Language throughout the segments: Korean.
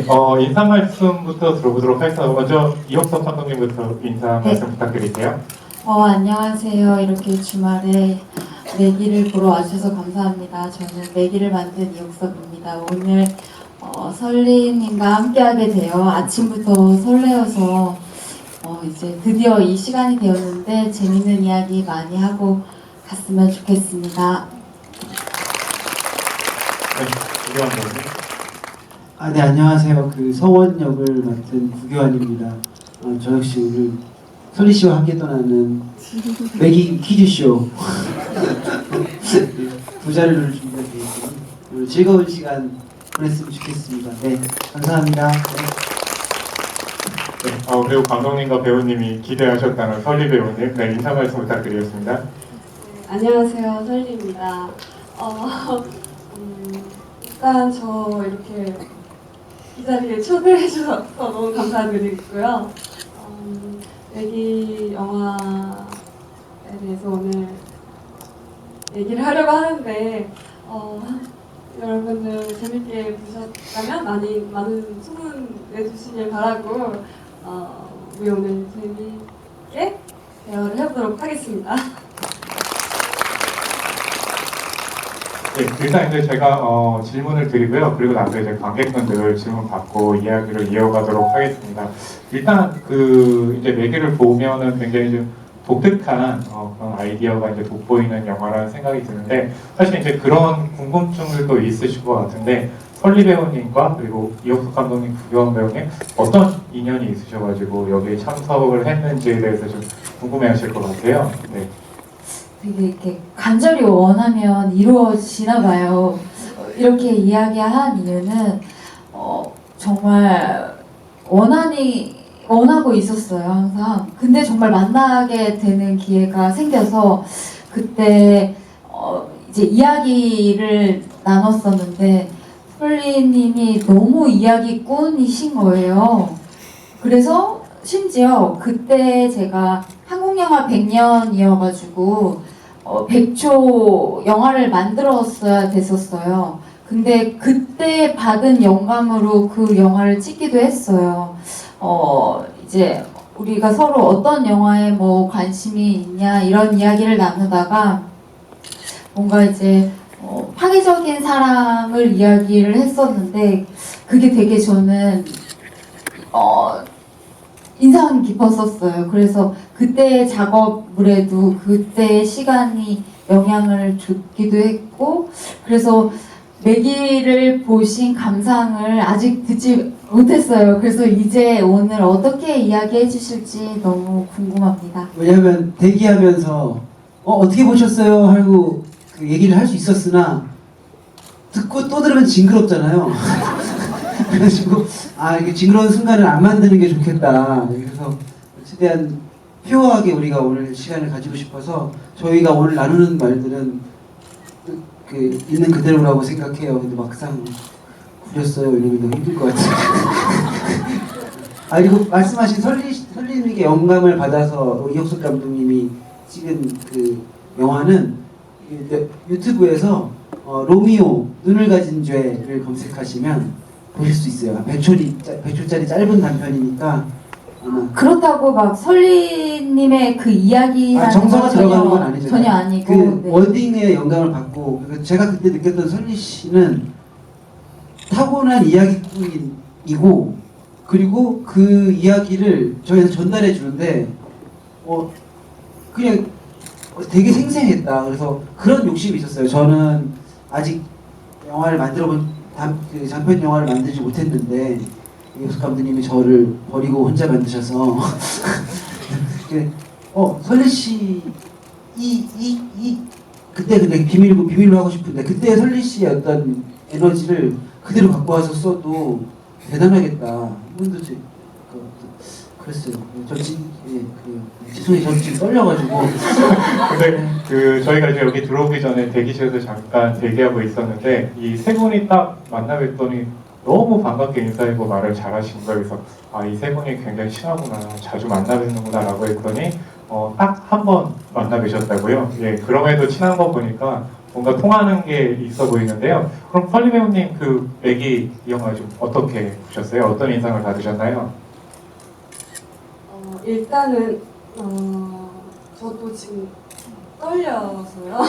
네, 인사 말씀부터 들어보도록 하겠습니다. 먼저 이혁석 감독님부터 인사 말씀 부탁드릴게요. 안녕하세요. 이렇게 주말에 내기를 보러 와주셔서 감사합니다. 저는 내기를 만든 이혁석입니다. 오늘 설리님과 함께하게 되어 아침부터 설레어서 이제 드디어 이 시간이 되었는데 재밌는 이야기 많이 하고 갔으면 좋겠습니다. 네, 구교환 배우님. 네, 안녕하세요. 서원 역을 맡은 구교환입니다. 저 역시 오늘 설리 씨와 함께 떠나는 매기 퀴즈쇼 부자를 준비해 드리겠습니다. 오늘 즐거운 시간 보냈으면 좋겠습니다. 네, 감사합니다. 네, 그리고 감독님과 배우님이 기대하셨다는 설리 배우님, 네, 인사 말씀 부탁드리겠습니다. 안녕하세요, 설리입니다. 일단 저 이렇게 이 자리에 초대해 주셔서 너무 감사드리고요. 내기 영화에 대해서 오늘 얘기를 하려고 하는데 여러분들 재밌게 보셨다면 많은 소문 내주시길 바라고 우리 오늘 재밌게 대화를 해보도록 하겠습니다. 네, 일단 이제 제가 질문을 드리고요. 그리고 나서 이제 관객분들 질문 받고 이야기를 이어가도록 하겠습니다. 일단 이제 매기를 보면은 굉장히 좀 독특한 그런 아이디어가 이제 돋보이는 영화라는 생각이 드는데, 사실 이제 그런 궁금증들도 있으실 것 같은데, 설리 배우님과 그리고 이혁석 감독님, 구교환 배우님 어떤 인연이 있으셔가지고 여기에 참석을 했는지에 대해서 좀 궁금해하실 것 같아요. 네. 되게 이렇게 간절히 원하면 이루어지나 봐요. 이렇게 이야기한 이유는 정말 원하고 있었어요, 항상. 근데 정말 만나게 되는 기회가 생겨서 그때 이제 이야기를 나눴었는데 솔리님이 너무 이야기꾼이신 거예요. 그래서 심지어 그때 제가 한국영화 100년이어가지고 100초 영화를 만들었어야 됐었어요. 근데 그때 받은 영감으로 그 영화를 찍기도 했어요. 이제 우리가 서로 어떤 영화에 뭐 관심이 있냐 이런 이야기를 나누다가 뭔가 이제 파괴적인 사랑을 이야기를 했었는데 그게 되게 저는 인상 깊었었어요. 그래서 그때의 작업물에도 그때의 시간이 영향을 줬기도 했고, 그래서 매기를 보신 감상을 아직 듣지 못했어요. 그래서 이제 오늘 어떻게 이야기해 주실지 너무 궁금합니다. 왜냐하면 대기하면서 어떻게 보셨어요? 하고 그 얘기를 할 수 있었으나 듣고 또 들으면 징그럽잖아요. 그래가지고 이게 징그러운 순간을 안 만드는 게 좋겠다. 그래서 최대한 표어하게 우리가 오늘 시간을 가지고 싶어서 저희가 오늘 나누는 말들은 있는 그대로라고 생각해요. 근데 막상 구렸어요 이러면 너무 힘들 것 같아요. 그리고 말씀하신 설리님에게 영감을 받아서 이혁석 감독님이 찍은 그 영화는 유튜브에서 로미오 눈을 가진 죄를 검색하시면 보실 수 있어요. 100초짜리 짧은 단편이니까 그렇다고 막 설리님의 그 이야기라는 정서가 들어가는 건 아니죠. 전혀 아니고 그 워딩에 영감을 받고 제가 그때 느꼈던 설리 씨는 타고난 이야기꾼이고 그리고 그 이야기를 저희한테 전달해 주는데 그냥 되게 생생했다. 그래서 그런 욕심이 있었어요. 저는 아직 영화를 만들어본 장편 영화를 만들지 못했는데 이혁석 감독님이 저를 버리고 혼자 만드셔서 설리 씨 그때 근데 비밀로 하고 싶은데 그때 설리 씨의 어떤 에너지를 그대로 갖고 와서 써도 대단하겠다. 이분도 그랬어요. 죄송해요. 저 지금 떨려가지고. 근데 저희가 이제 여기 들어오기 전에 대기실에서 잠깐 대기하고 있었는데 이 세 분이 딱 만나뵀더니 너무 반갑게 인사하고 말을 잘하신 거예요. 그래서 이 세 분이 굉장히 친하구나, 자주 만나뵙는구나 라고 했더니 딱 한 번 만나뵈셨다고요. 예, 그럼에도 친한 거 보니까 뭔가 통하는 게 있어 보이는데요. 그럼 펄리 배우님 그 매기 이 영화 좀 어떻게 보셨어요? 어떤 인상을 받으셨나요? 일단은 저도 지금 떨려서요.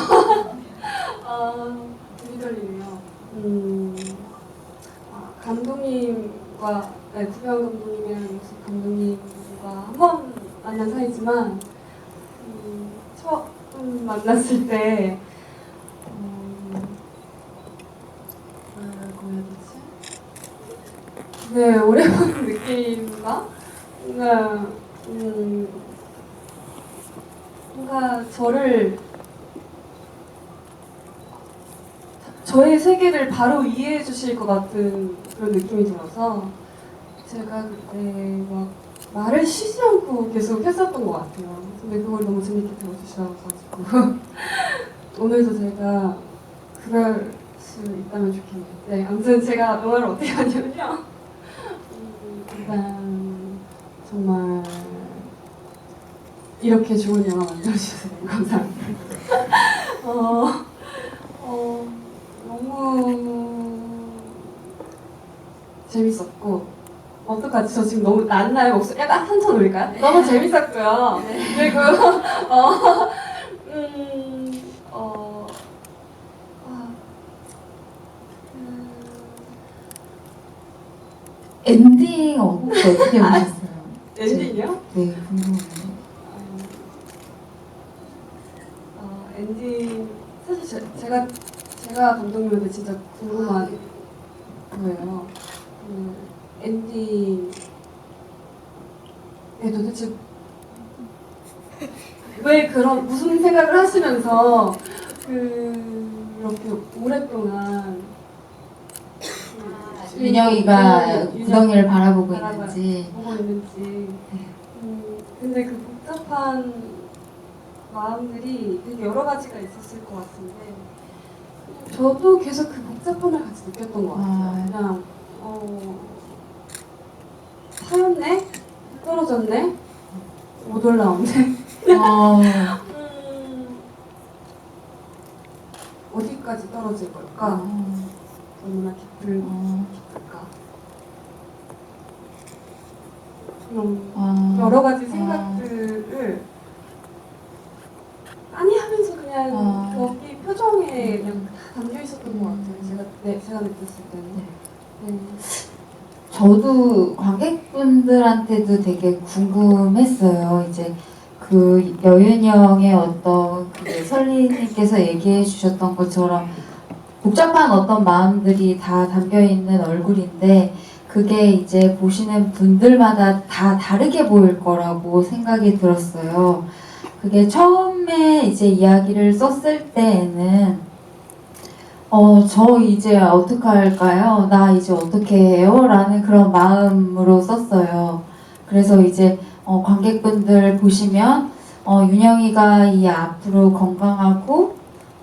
되게 떨리네요. 감독님과 구병 감독님이랑 연습 감독님과 한 번 만난 사이지만 처음 만났을 때 뭐라고 해야 되지? 네, 오래 보는 느낌과 뭔가 저의 세계를 바로 이해해 주실 것 같은 그런 느낌이 들어서 제가 그때 막 말을 쉬지 않고 계속 했었던 것 같아요. 근데 그걸 너무 재밌게 들어주셔가지고 오늘도 제가 그럴 수 있다면 좋겠네요. 네, 아무튼 제가 영화를 어떻게 하냐면요. 일단 정말 이렇게 좋은 영화 만들어주셔서 너무 감사합니다. 너무 재밌었고 어떡하지? 저 지금 너무 낫나요? 목소리 약간 한참 올릴까요? 네. 너무 재밌었고요. 네. 그리고 엔딩 어떻게 보셨어요? 엔딩이요? 네, 궁금해요. 엔딩 사실 제가 감독님한테 진짜 궁금한 거예요. 엔딩에 도대체 왜 그런 무슨 생각을 하시면서 이렇게 오랫동안 윤영이가 구덩이를 바라보고 있는지. 보고 있는지. 근데 그 복잡한 마음들이 되게 여러 가지가 있었을 것 같은데 저도 계속 그 복잡함을 같이 느꼈던 것 같아요. 그냥 파였네? 떨어졌네? 못 올라오네? 어디까지 떨어질 걸까? 얼마나 깊을까? 여러 가지 생각들을 많이 하면서 그냥 거기 표정에 그냥 다 담겨 있었던 것 같아요. 제가 느꼈을 때는. 네. 저도 관객분들한테도 되게 궁금했어요. 이제 그 여윤영의 어떤 그 설리님께서 얘기해 주셨던 것처럼 복잡한 어떤 마음들이 다 담겨 있는 얼굴인데 그게 이제 보시는 분들마다 다 다르게 보일 거라고 생각이 들었어요. 그게 처음에 이제 이야기를 썼을 때에는 저 이제 어떡할까요? 나 이제 어떻게 해요? 라는 그런 마음으로 썼어요. 그래서 이제 관객분들 보시면 윤영이가 이 앞으로 건강하고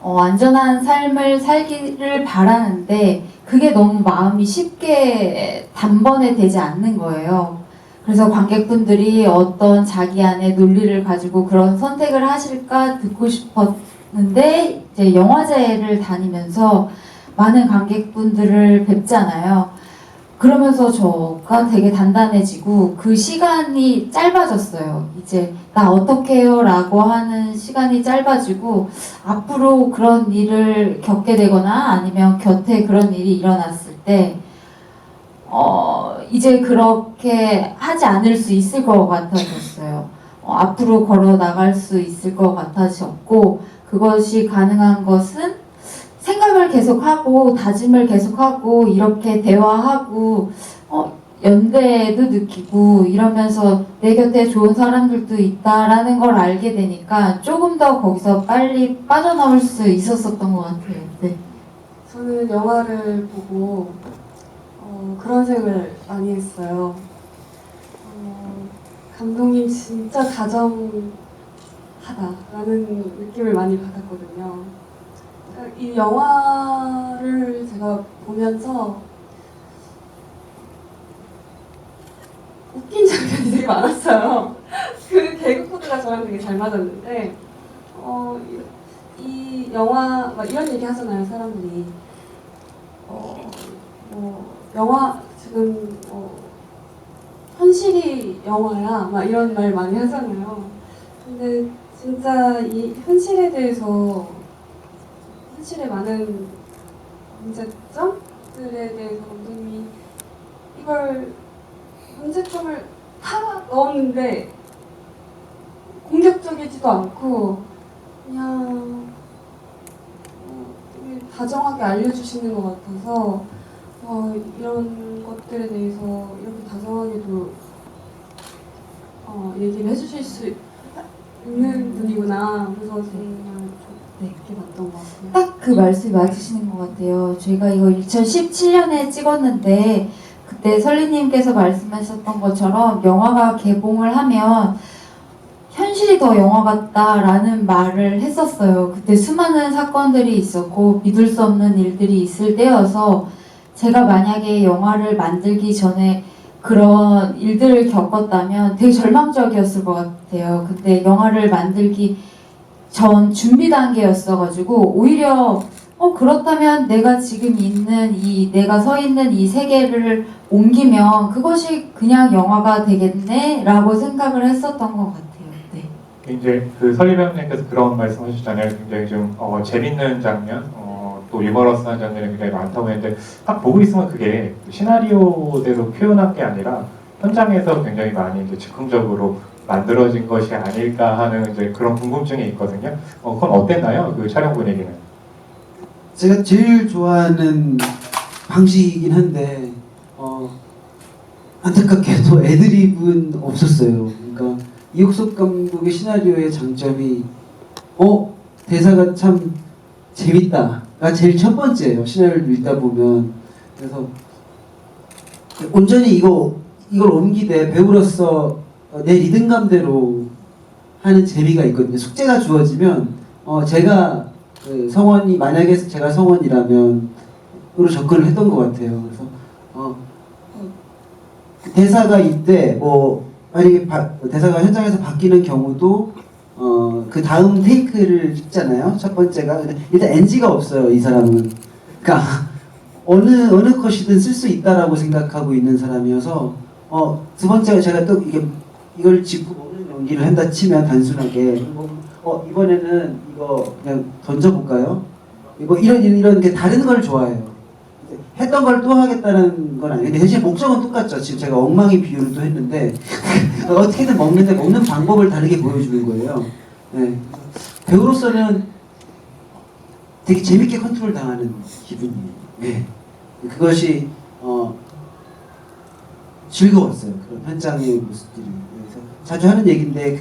안전한 삶을 살기를 바라는데 그게 너무 마음이 쉽게 단번에 되지 않는 거예요. 그래서 관객분들이 어떤 자기 안에 논리를 가지고 그런 선택을 하실까 듣고 싶었는데 이제 영화제를 다니면서 많은 관객분들을 뵙잖아요. 그러면서 저가 되게 단단해지고 그 시간이 짧아졌어요. 이제 나 어떻게 해요? 라고 하는 시간이 짧아지고 앞으로 그런 일을 겪게 되거나 아니면 곁에 그런 일이 일어났을 때 이제 그렇게 하지 않을 수 있을 것 같아졌어요. 앞으로 걸어 나갈 수 있을 것 같아졌고 그것이 가능한 것은 생각을 계속하고 다짐을 계속하고 이렇게 대화하고 연대도 느끼고 이러면서 내 곁에 좋은 사람들도 있다라는 걸 알게 되니까 조금 더 거기서 빨리 빠져나올 수 있었었던 것 같아요. 네. 저는 영화를 보고 그런 생각을 많이 했어요. 감독님 진짜 다정하다라는 느낌을 많이 받았거든요. 이 영화를 제가 보면서 웃긴 장면이 되게 많았어요. 그 개그 코드가 저랑 되게 잘 맞았는데 이 영화 막 이런 얘기 하잖아요, 사람들이. 뭐 영화 지금 현실이 영화야 막 이런 말 많이 하잖아요. 근데 진짜 이 현실에 대해서 현실의 많은 문제점들에 대해서 감독님이 이걸 문제점을 다 넣었는데 공격적이지도 않고 그냥 되게 다정하게 알려주시는 것 같아서 이런 것들에 대해서 이렇게 다정하게도 얘기를 해주실 수 있는 분이구나. 그래서 정말 좋게 봤던 것 같아요. 딱 그 말씀이 맞으시는 것 같아요. 저희가 이거 2017년에 찍었는데 그때 설리님께서 말씀하셨던 것처럼 영화가 개봉을 하면 현실이 더 영화 같다라는 말을 했었어요. 그때 수많은 사건들이 있었고 믿을 수 없는 일들이 있을 때여서 제가 만약에 영화를 만들기 전에 그런 일들을 겪었다면 되게 절망적이었을 것 같아요. 근데 영화를 만들기 전 준비 단계였어가지고 오히려 그렇다면 내가 지금 있는 내가 서 있는 이 세계를 옮기면 그것이 그냥 영화가 되겠네라고 생각을 했었던 것 같아요. 네. 이제 그 설리 배우님께서 그런 말씀하셨잖아요. 굉장히 좀 재밌는 장면, 또 유머러스한 장면이 굉장히 많다고 했는데 딱 보고 있으면 그게 시나리오대로 표현한 게 아니라 현장에서 굉장히 많이 이제 즉흥적으로 만들어진 것이 아닐까 하는 이제 그런 궁금증이 있거든요. 그건 어땠나요? 그 촬영 분위기는? 제가 제일 좋아하는 방식이긴 한데 안타깝게도 애드립은 없었어요. 그러니까 이옥석 감독의 시나리오의 장점이 대사가 참 재밌다가 제일 첫 번째예요. 시나리오를 읽다 보면. 그래서 온전히 이걸 옮기되 배우로서 내 리듬감대로 하는 재미가 있거든요. 숙제가 주어지면 제가 성원이 만약에 제가 성원이라면 으로 접근을 했던 것 같아요. 그래서 대사가 이때 만약에 대사가 현장에서 바뀌는 경우도 그 다음 테이크를 찍잖아요. 첫 번째가 근데 일단 NG가 없어요. 이 사람은. 그러니까 어느 컷이든 쓸 수 있다라고 생각하고 있는 사람이어서 두 번째가 제가 또 이걸 짚고 먹는 연기를 한다 치면 단순하게 이번에는 이거 그냥 던져볼까요? 이런 게 다른 걸 좋아해요. 했던 걸 또 하겠다는 건 아니에요. 근데 사실 목적은 똑같죠. 지금 제가 엉망이 비유를 또 했는데 어떻게든 먹는 방법을 다르게 보여주는 거예요. 네. 배우로서는 되게 재밌게 컨트롤 당하는 기분이에요. 네. 그것이 즐거웠어요. 그런 현장의 모습들이. 그래서 자주 하는 얘기인데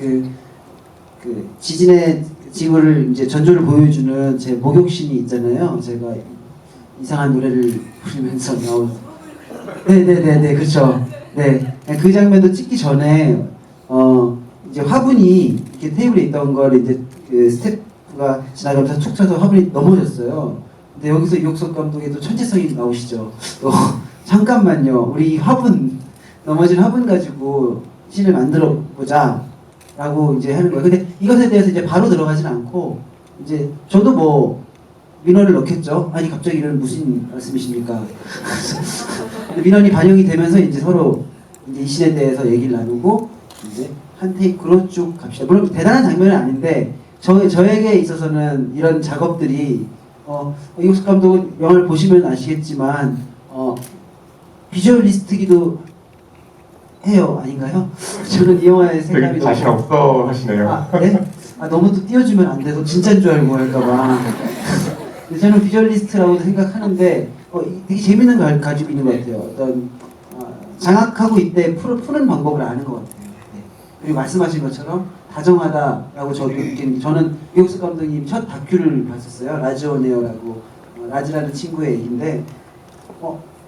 그 지진의 징후를 이제 전조를 보여주는 제 목욕신이 있잖아요. 제가 이상한 노래를 부르면서 나온. 네네네네 그렇죠. 네. 그 장면도 찍기 전에 이제 화분이 이렇게 테이블에 있던 걸 이제 그 스태프가 지나가면서 툭 쳐서 화분이 넘어졌어요. 근데 여기서 이옥석 감독의 또 천재성이 나오시죠. 잠깐만요. 우리 넘어진 화분 가지고 씬을 만들어 보자. 라고 이제 하는 거예요. 근데 이것에 대해서 이제 바로 들어가진 않고 이제 저도 민원을 넣겠죠. 아니 갑자기 이런 무슨 말씀이십니까? 민원이 반영이 되면서 이제 서로 이제 이 씬에 대해서 얘기를 나누고 이제 한 테이크로 쭉 갑시다. 물론 대단한 장면은 아닌데 저에게 있어서는 이런 작업들이 이옥석 감독은 영화를 보시면 아시겠지만 비주얼리스트기도 해요. 아닌가요? 저는 이 영화의 생각이 되게 자신 없어 하시네요. 네? 너무 또 띄워주면 안 돼서 진짜인 줄 알고 할까봐. 저는 비주얼리스트라고 생각하는데 되게 재밌는 걸 가지고 있는 것 같아요. 어떤 장악하고 이때 푸는 방법을 아는 것 같아요. 네. 그리고 말씀하신 것처럼 다정하다라고 저도 느끼는 게 저는 이옥석 감독님 첫 다큐를 봤었어요. 라지오네어라고 라지라는 친구의 얘기인데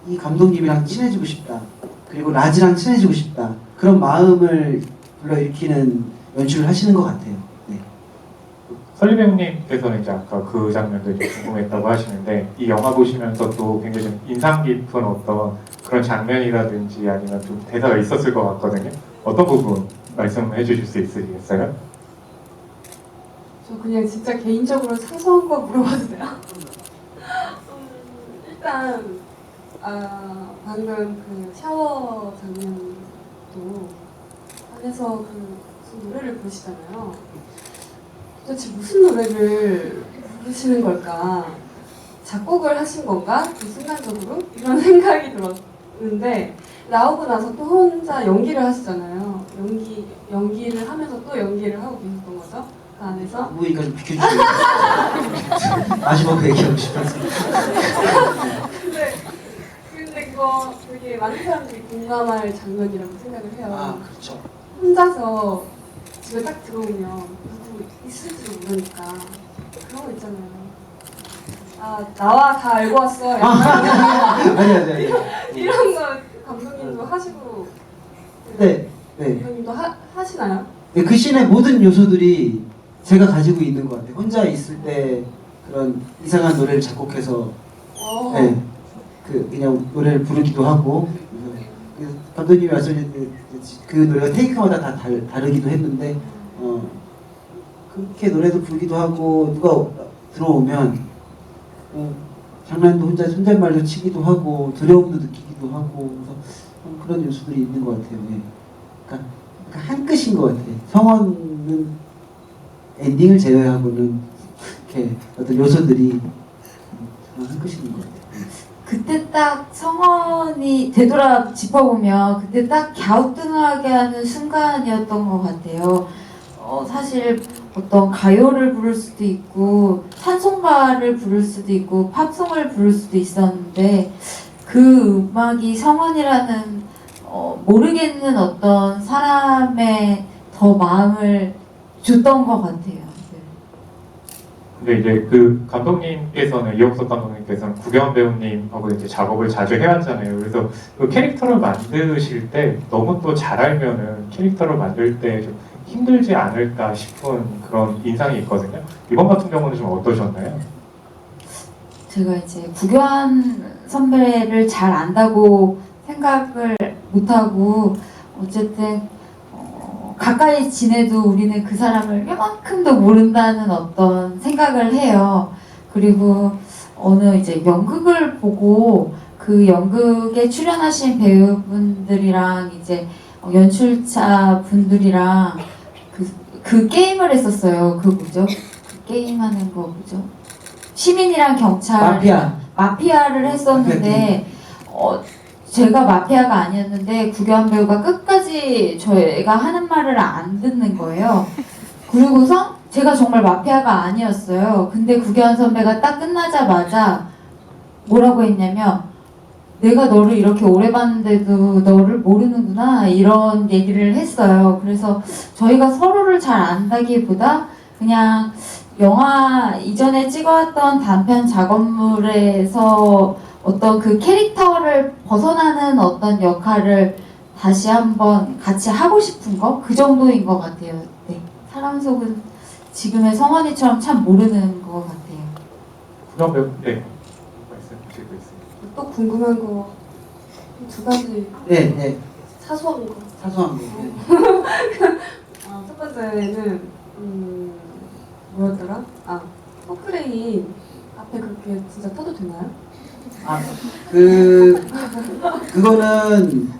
이 감독님이랑 친해지고 싶다. 그리고 라지랑 친해지고 싶다. 그런 마음을 불러일으키는 연출을 하시는 것 같아요. 네. 설리 배우님께서는 이제 아까 그 장면도 이제 궁금했다고 하시는데 이 영화 보시면서 또 굉장히 좀 인상 깊은 어떤 그런 장면이라든지 아니면 좀 대사가 있었을 것 같거든요. 어떤 부분 말씀해 주실 수 있으시겠어요? 저 그냥 진짜 개인적으로 사소한 거 물어봐도 돼요? 일단 방금 그 샤워 장면도 안에서 그 무슨 노래를 부르시잖아요. 도대체 무슨 노래를 부르시는 걸까? 작곡을 하신 건가? 그 순간적으로 이런 생각이 들었는데 나오고 나서 또 혼자 연기를 하시잖아요. 연기를 하면서 또 연기를 하고 계셨던 거죠? 그 안에서. 부부니까 좀 비켜주세요. 마지막 얘기하고 싶어서. 근데 그거 되게 많은 사람들이 공감할 장면이라고 생각을 해요. 아, 그렇죠. 혼자서 집에 딱 들어오면 누구 있을지도 모르니까 그런 거 있잖아요. 나와 다 알고 왔어. 아니. 이런 거 감독님도 하시고 네. 감독님도 하시나요? 네, 그 씬의 모든 요소들이 제가 가지고 있는 것 같아요. 혼자 있을 때 그런 이상한 노래를 작곡해서 네, 그냥 노래를 부르기도 하고 그래서 감독님이 말씀하신 그 노래가 테이크마다 다 다르기도 했는데 그렇게 노래도 부르기도 하고 누가 들어오면 장난도 혼잣말도 치기도 하고 두려움도 느끼기도 하고 그래서 그런 요소들이 있는 것 같아요. 예. 그러니까 한 끝인 것 같아요. 성원은 엔딩을 제외하고는 이렇게 어떤 요소들이 한 끝인 것 같아요. 그때 딱 성원이 되돌아 짚어보면 그때 딱 갸우뚱하게 하는 순간이었던 것 같아요. 사실 어떤 가요를 부를 수도 있고 찬송가를 부를 수도 있고 팝송을 부를 수도 있었는데 그 음악이 성원이라는 모르겠는 어떤 사람의 더 마음을 줬던 것 같아요. 근데 이제 그 감독님께서는 이영석 감독님께서는 구경 배우님하고 이제 작업을 자주 해왔잖아요. 그래서 그 캐릭터를 만드실 때 너무 또 잘 알면은 캐릭터를 만들 때 좀 힘들지 않을까 싶은 그런 인상이 있거든요. 이번 같은 경우는 좀 어떠셨나요? 제가 이제 구교환 선배를 잘 안다고 생각을 못하고 어쨌든 가까이 지내도 우리는 그 사람을 요만큼도 모른다는 어떤 생각을 해요. 그리고 어느 이제 연극을 보고 그 연극에 출연하신 배우분들이랑 이제 연출자 분들이랑 그 게임을 했었어요. 그 뭐죠? 그 게임하는 거 뭐죠? 시민이랑 경찰 마피아를 했었는데 제가 마피아가 아니었는데 구교환 배우가 끝까지 저희가 하는 말을 안 듣는 거예요. 그리고서 제가 정말 마피아가 아니었어요. 근데 구교환 선배가 딱 끝나자마자 뭐라고 했냐면 내가 너를 이렇게 오래 봤는데도 너를 모르는구나 이런 얘기를 했어요. 그래서 저희가 서로를 잘 안다기보다 그냥 영화 이전에 찍어왔던 단편 작업물에서 어떤 그 캐릭터를 벗어나는 어떤 역할을 다시 한번 같이 하고 싶은 거? 그 정도인 것 같아요. 네. 사람 속은 지금의 성원이처럼 참 모르는 것 같아요. 구경 배우 네 말씀 주시고 있습니다. 또 궁금한 거 두 가지 네. 사소한 거. 사소한 거. 첫 번째는 뭐였더라? 포크레인 앞에 그렇게 진짜 타도 되나요? 그거는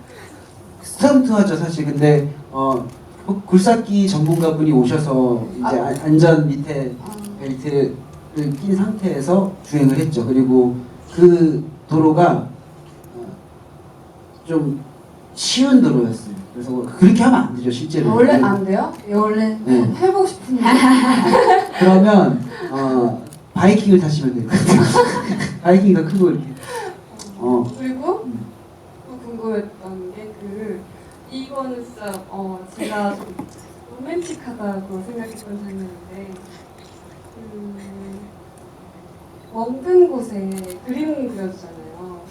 스턴트 하죠 사실. 근데 굴삭기 전문가분이 오셔서 이제 안전 밑에 벨트를 낀 상태에서 주행을 했죠. 그리고 그 도로가 좀 쉬운 도로였어요. 그래서 그렇게 하면 안 되죠 실제로. 원래 안 돼요? 원래 네. 해보고 싶은데. 그러면 바이킹을 타시면 돼요. 바이킹이 더 크고 이렇게. 그리고 또 궁금했던 게 이거는 진짜 제가 좀 로맨틱하다고 생각했던 장면인데 멍든 곳에 그림 그려주잖아요.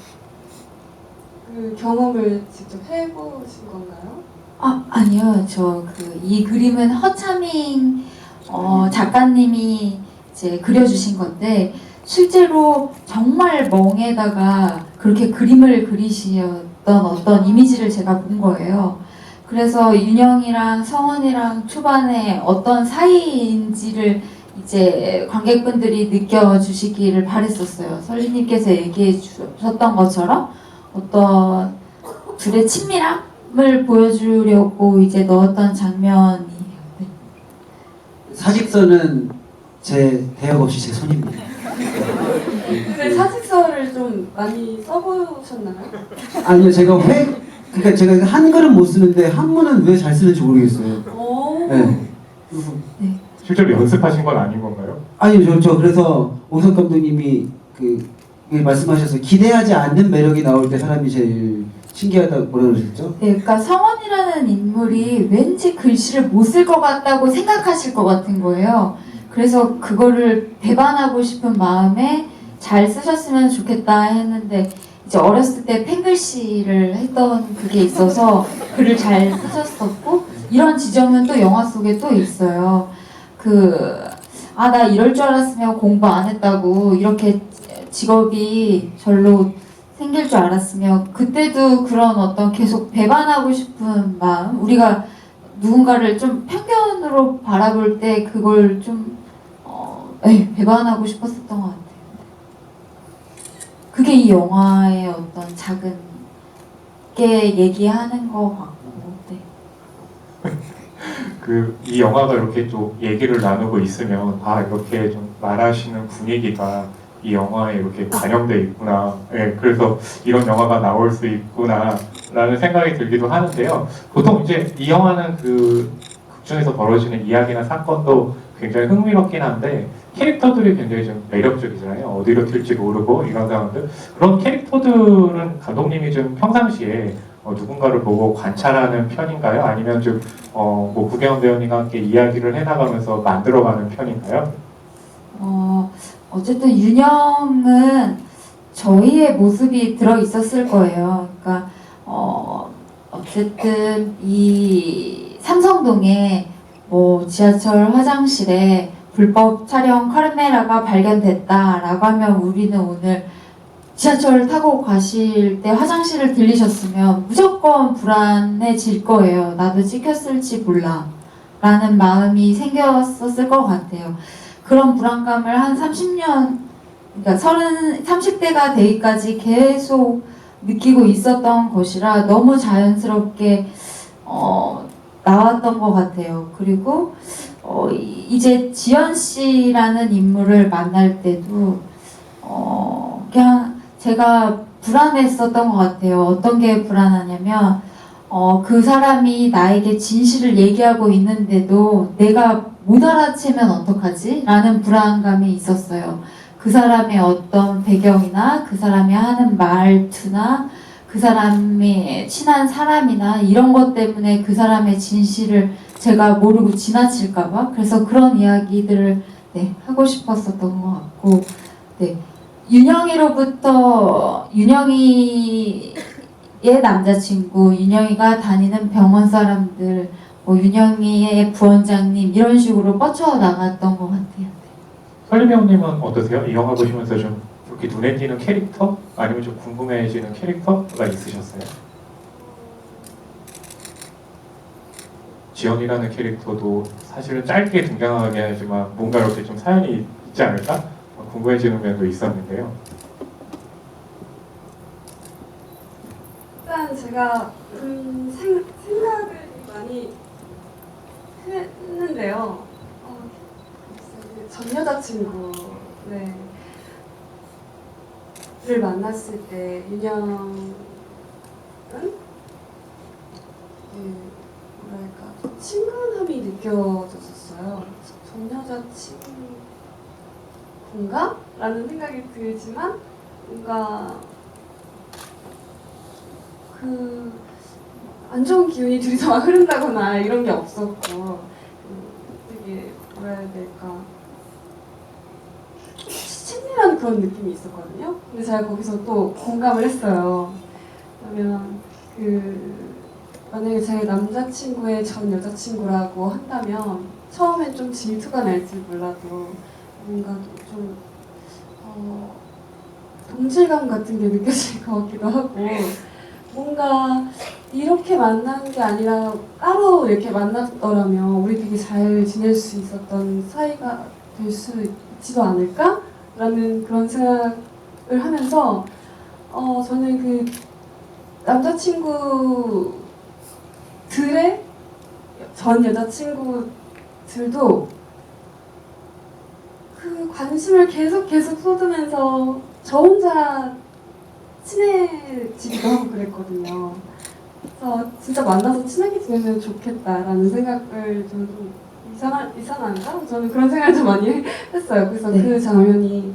그 경험을 직접 해보신 건가요? 아니요. 이 그림은 허차밍 작가님이 이제 그려주신 건데 실제로 정말 멍에다가 그렇게 그림을 그리셨던 어떤 이미지를 제가 본 거예요. 그래서 윤영이랑 성원이랑 초반에 어떤 사이인지를 이제 관객분들이 느껴주시기를 바랬었어요. 설리님께서 얘기해 주셨던 것처럼 어떤 둘의 친밀함을 보여주려고 이제 넣었던 장면이에요. 네. 사직서는 제 대역 없이 제 손입니다. 근데 사직서를 좀 많이 써보셨나요? 아니요, 그러니까 제가 한글은 못 쓰는데 한문은 왜 잘 쓰는지 모르겠어요. 오. 네. 실제로 연습하신 건 아닌 건가요? 아니요, 저 그래서 오성 감독님이 그 말씀하셔서 기대하지 않는 매력이 나올 때 사람이 제일 신기하다고 뭐라 그러셨죠? 네, 그러니까 성원이라는 인물이 왠지 글씨를 못 쓸 것 같다고 생각하실 것 같은 거예요. 그래서 그거를 배반하고 싶은 마음에 잘 쓰셨으면 좋겠다 했는데 이제 어렸을 때 펜글씨를 했던 그게 있어서 글을 잘 쓰셨었고 이런 지점은 또 영화 속에 또 있어요. 나 이럴 줄 알았으면 공부 안 했다고 이렇게 직업이 절로 생길 줄 알았으면 그때도 그런 어떤 계속 배반하고 싶은 마음 우리가 누군가를 좀 편견으로 바라볼 때 그걸 좀 배반하고 싶었었던 것 같아요. 그게 이 영화의 어떤 작은 게 얘기하는 것 같고 네. 이 영화가 이렇게 또 얘기를 나누고 있으면 이렇게 좀 말하시는 분위기가 이 영화에 이렇게 반영돼 있구나. 예, 그래서 이런 영화가 나올 수 있구나라는 생각이 들기도 하는데요. 보통 이제 이 영화는 극 중에서 벌어지는 이야기나 사건도 굉장히 흥미롭긴 한데 캐릭터들이 굉장히 좀 매력적이잖아요. 어디로 튈지 모르고 이런 상황들. 그런 캐릭터들은 감독님이 좀 평상시에 누군가를 보고 관찰하는 편인가요? 아니면 좀 구경 배우님과 함께 이야기를 해나가면서 만들어가는 편인가요? 어쨌든 윤영은 저희의 모습이 들어 있었을 거예요. 그러니까 어쨌든 이 삼성동에 지하철 화장실에 불법 촬영 카메라가 발견됐다라고 하면 우리는 오늘 지하철 타고 가실 때 화장실을 들리셨으면 무조건 불안해질 거예요. 나도 찍혔을지 몰라 라는 마음이 생겼었을 것 같아요. 그런 불안감을 한 30년, 그러니까 30대가 되기까지 계속 느끼고 있었던 것이라 너무 자연스럽게 나왔던 것 같아요. 그리고 이제 지연 씨라는 인물을 만날 때도 그냥 제가 불안했었던 것 같아요. 어떤 게 불안하냐면 그 사람이 나에게 진실을 얘기하고 있는데도 내가 못 알아채면 어떡하지? 라는 불안감이 있었어요. 그 사람의 어떤 배경이나 그 사람이 하는 말투나 그 사람의 친한 사람이나 이런 것 때문에 그 사람의 진실을 제가 모르고 지나칠까봐 그래서 그런 이야기들을 하고 싶었었던 것 같고 윤영이로부터 윤영이의 남자친구, 윤영이가 다니는 병원 사람들, 윤영이의 부원장님 이런 식으로 뻗쳐나갔던 것 같아요. 설리 배우님은 어떠세요? 이 영화 보시면서 좀 이렇게 눈에 띄는 캐릭터? 아니면 좀 궁금해지는 캐릭터가 있으셨어요? 지연이라는 캐릭터도 사실은 짧게 등장하긴 하지만 뭔가 이렇게 좀 사연이 있지 않을까? 궁금해지는 면도 있었는데요. 일단 제가 생각을 많이 했는데요. 전 여자친구 를 만났을 때 윤영은 뭐랄까 친근함이 느껴졌었어요. 전 여자친구인가? 라는 생각이 들지만 뭔가 안 좋은 기운이 둘이서 막 흐른다거나 이런 게 없었고 되게 뭐라 해야 될까 친밀한 그런 느낌이 있었거든요. 근데 제가 거기서 또 공감을 했어요. 그러면 만약에 제 남자친구의 전 여자친구라고 한다면 처음엔 좀 질투가 날지 몰라도 뭔가 좀 동질감 같은 게 느껴질 것 같기도 하고 뭔가 이렇게 만난 게 아니라 따로 이렇게 만났더라면 우리 되게 잘 지낼 수 있었던 사이가 될 수 있지도 않을까라는 그런 생각을 하면서 저는 그 남자친구들의 전 여자친구들도 그 관심을 계속 쏟으면서 저 혼자 친해지기도 하고 그랬거든요. 그래서 진짜 만나서 친하게 지내면 좋겠다라는 생각을 좀 이상한가? 저는 그런 생각을 좀 많이 했어요. 그래서 네. 그 장면이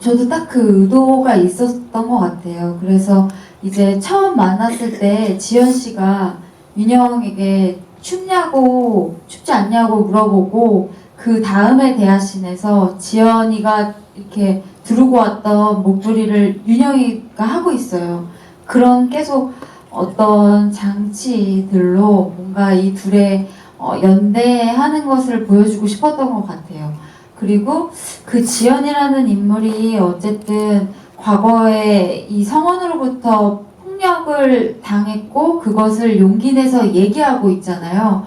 저도 딱 그 의도가 있었던 것 같아요. 그래서 이제 처음 만났을 때 지연 씨가 윤영에게 춥냐고 춥지 않냐고 물어보고 그 다음에 대화씬에서 지연이가 이렇게 두르고 왔던 목도리를 윤영이가 하고 있어요. 그런 계속 어떤 장치들로 뭔가 이 둘의 연대하는 것을 보여주고 싶었던 것 같아요. 그리고 그 지연이라는 인물이 어쨌든 과거에 이 성원으로부터 폭력을 당했고 그것을 용기 내서 얘기하고 있잖아요.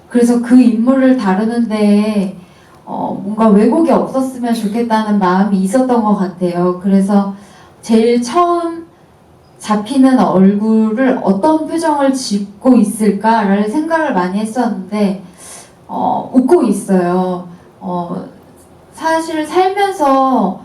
그래서 그 인물을 다루는데 뭔가 왜곡이 없었으면 좋겠다는 마음이 있었던 것 같아요. 그래서 제일 처음 잡히는 얼굴을 어떤 표정을 짓고 있을까라는 생각을 많이 했었는데 웃고 있어요. 사실 살면서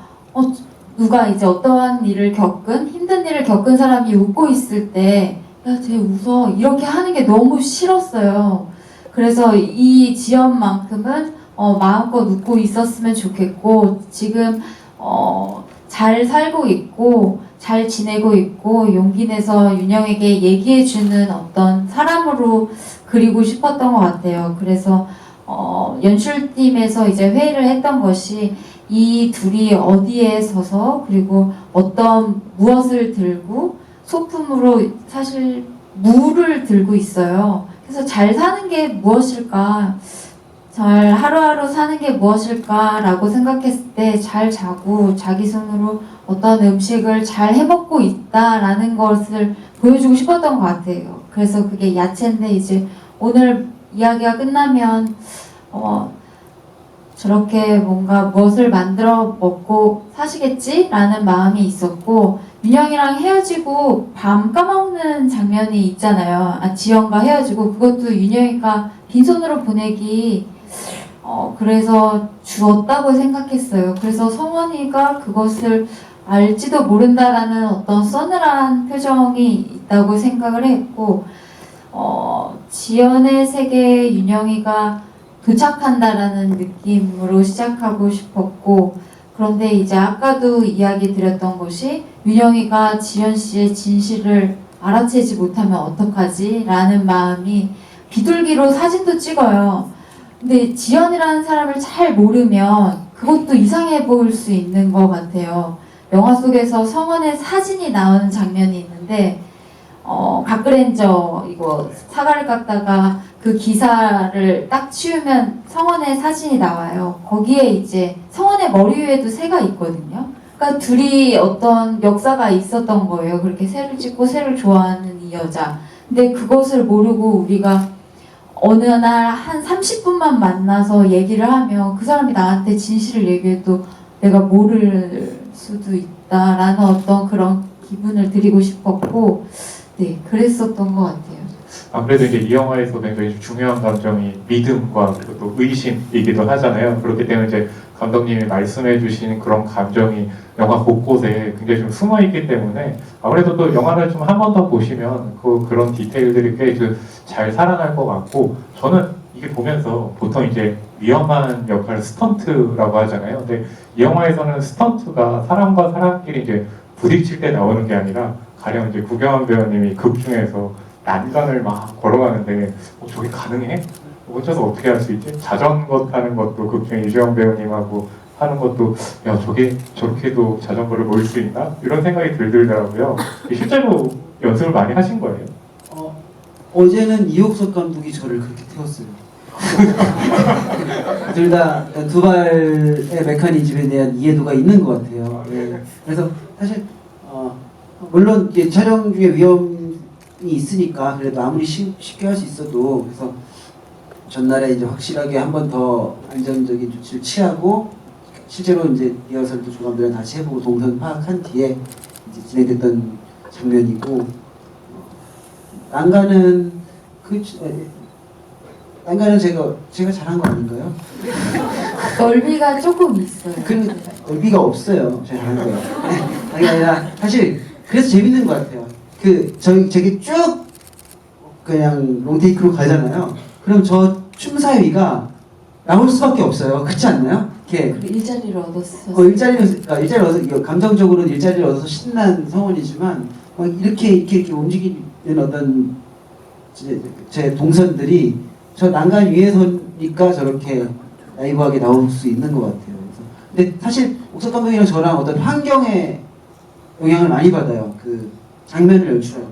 누가 이제 어떠한 일을 겪은 힘든 일을 겪은 사람이 웃고 있을 때 야, 쟤 웃어 이렇게 하는 게 너무 싫었어요. 그래서 이 지연만큼은 마음껏 웃고 있었으면 좋겠고 지금 잘 살고 있고 잘 지내고 있고 용기 내서 윤영에게 얘기해주는 어떤 사람으로 그리고 싶었던 것 같아요. 그래서 연출팀에서 이제 회의를 했던 것이 이 둘이 어디에 서서 그리고 어떤 무엇을 들고 소품으로 사실 물을 들고 있어요. 그래서 잘 사는 게 무엇일까? 잘 하루하루 사는 게 무엇일까라고 생각했을 때 잘 자고 자기 손으로 어떤 음식을 잘 해먹고 있다라는 것을 보여주고 싶었던 것 같아요. 그래서 그게 야채인데 이제 오늘 이야기가 끝나면 저렇게 뭔가 무엇을 만들어 먹고 사시겠지라는 마음이 있었고 윤영이랑 헤어지고 밤 까먹는 장면이 있잖아요. 지연과 헤어지고 그것도 윤영이가 빈손으로 보내기 그래서 주었다고 생각했어요. 그래서 성원이가 그것을 알지도 모른다라는 어떤 서늘한 표정이 있다고 생각을 했고 지연의 세계에 윤영이가 도착한다라는 느낌으로 시작하고 싶었고 그런데 이제 아까도 이야기 드렸던 것이 윤영이가 지연 씨의 진실을 알아채지 못하면 어떡하지? 라는 마음이 비둘기로 사진도 찍어요. 근데 지연이라는 사람을 잘 모르면 그것도 이상해 보일 수 있는 것 같아요. 영화 속에서 성원의 사진이 나오는 장면이 있는데 각그랜저 이거 사과를 깎다가 그 기사를 딱 치우면 성원의 사진이 나와요. 거기에 이제 성원의 머리 위에도 새가 있거든요. 그러니까 둘이 어떤 역사가 있었던 거예요. 그렇게 새를 찍고 새를 좋아하는 이 여자. 근데 그것을 모르고 우리가 어느 날 한 30분만 만나서 얘기를 하면 그 사람이 나한테 진실을 얘기해도 내가 모를 수도 있다라는 어떤 그런 기분을 드리고 싶었고 네, 그랬었던 것 같아요. 아무래도 이제 이 영화에서 굉장히 중요한 감정이 믿음과 그리고 또 의심이기도 하잖아요. 그렇기 때문에 이제 감독님이 말씀해주신 그런 감정이 영화 곳곳에 굉장히 좀 숨어 있기 때문에 아무래도 또 영화를 좀 한 번 더 보시면 그런 디테일들이 꽤 잘 살아날 것 같고 저는 이게 보면서 보통 이제 위험한 역할 스턴트라고 하잖아요. 근데 이 영화에서는 스턴트가 사람과 사람끼리 이제 부딪힐 때 나오는 게 아니라 가령 이제 구경한 배우님이 극 중에서 난간을 막 걸어가는데 저게 가능해? 혼자서 어떻게 할 수 있지? 자전거 타는 것도 극 중에 유재영 배우님하고 하는 것도 야 저게 저렇게도 자전거를 몰 수 있나? 이런 생각이 들더라고요. 실제로 연습을 많이 하신 거예요? 어제는 이옥석 감독이 저를 그렇게 태웠어요. 둘 다 두발의 메커니즘에 대한 이해도가 있는 것 같아요. 예. 그래서 사실 물론 이제 촬영 중에 위험이 있으니까 그래도 아무리 쉽게 할 수 있어도 그래서 전날에 이제 확실하게 한 번 더 안전적인 조치를 취하고 실제로 이제 리허설도 조감들이랑 다시 해보고 동선 파악한 뒤에 이제 진행됐던 장면이고 난가는 난가는 제가 잘한 거 아닌가요? 넓이가 조금 있어요. 그 의미가 없어요. 제가 하는 거예요. 아니 아니라 사실 그래서 재밌는 것 같아요. 저기 쭉 그냥 롱테이크로 가잖아요. 그럼 저 춤사위가 나올 수밖에 없어요. 그렇지 않나요? 이렇게 그 일자리를 얻었어요. 일자리를 얻어서 이거 감정적으로는 일자리를 얻어서 신난 성원이지만 막 이렇게 움직이는 어떤 제 동선들이 저 난간 위에서니까 저렇게 라이브하게 나올 수 있는 것 같아요. 근데 사실 옥석 감독이랑 저랑 어떤 환경에 영향을 많이 받아요. 그 장면을 연출할 때.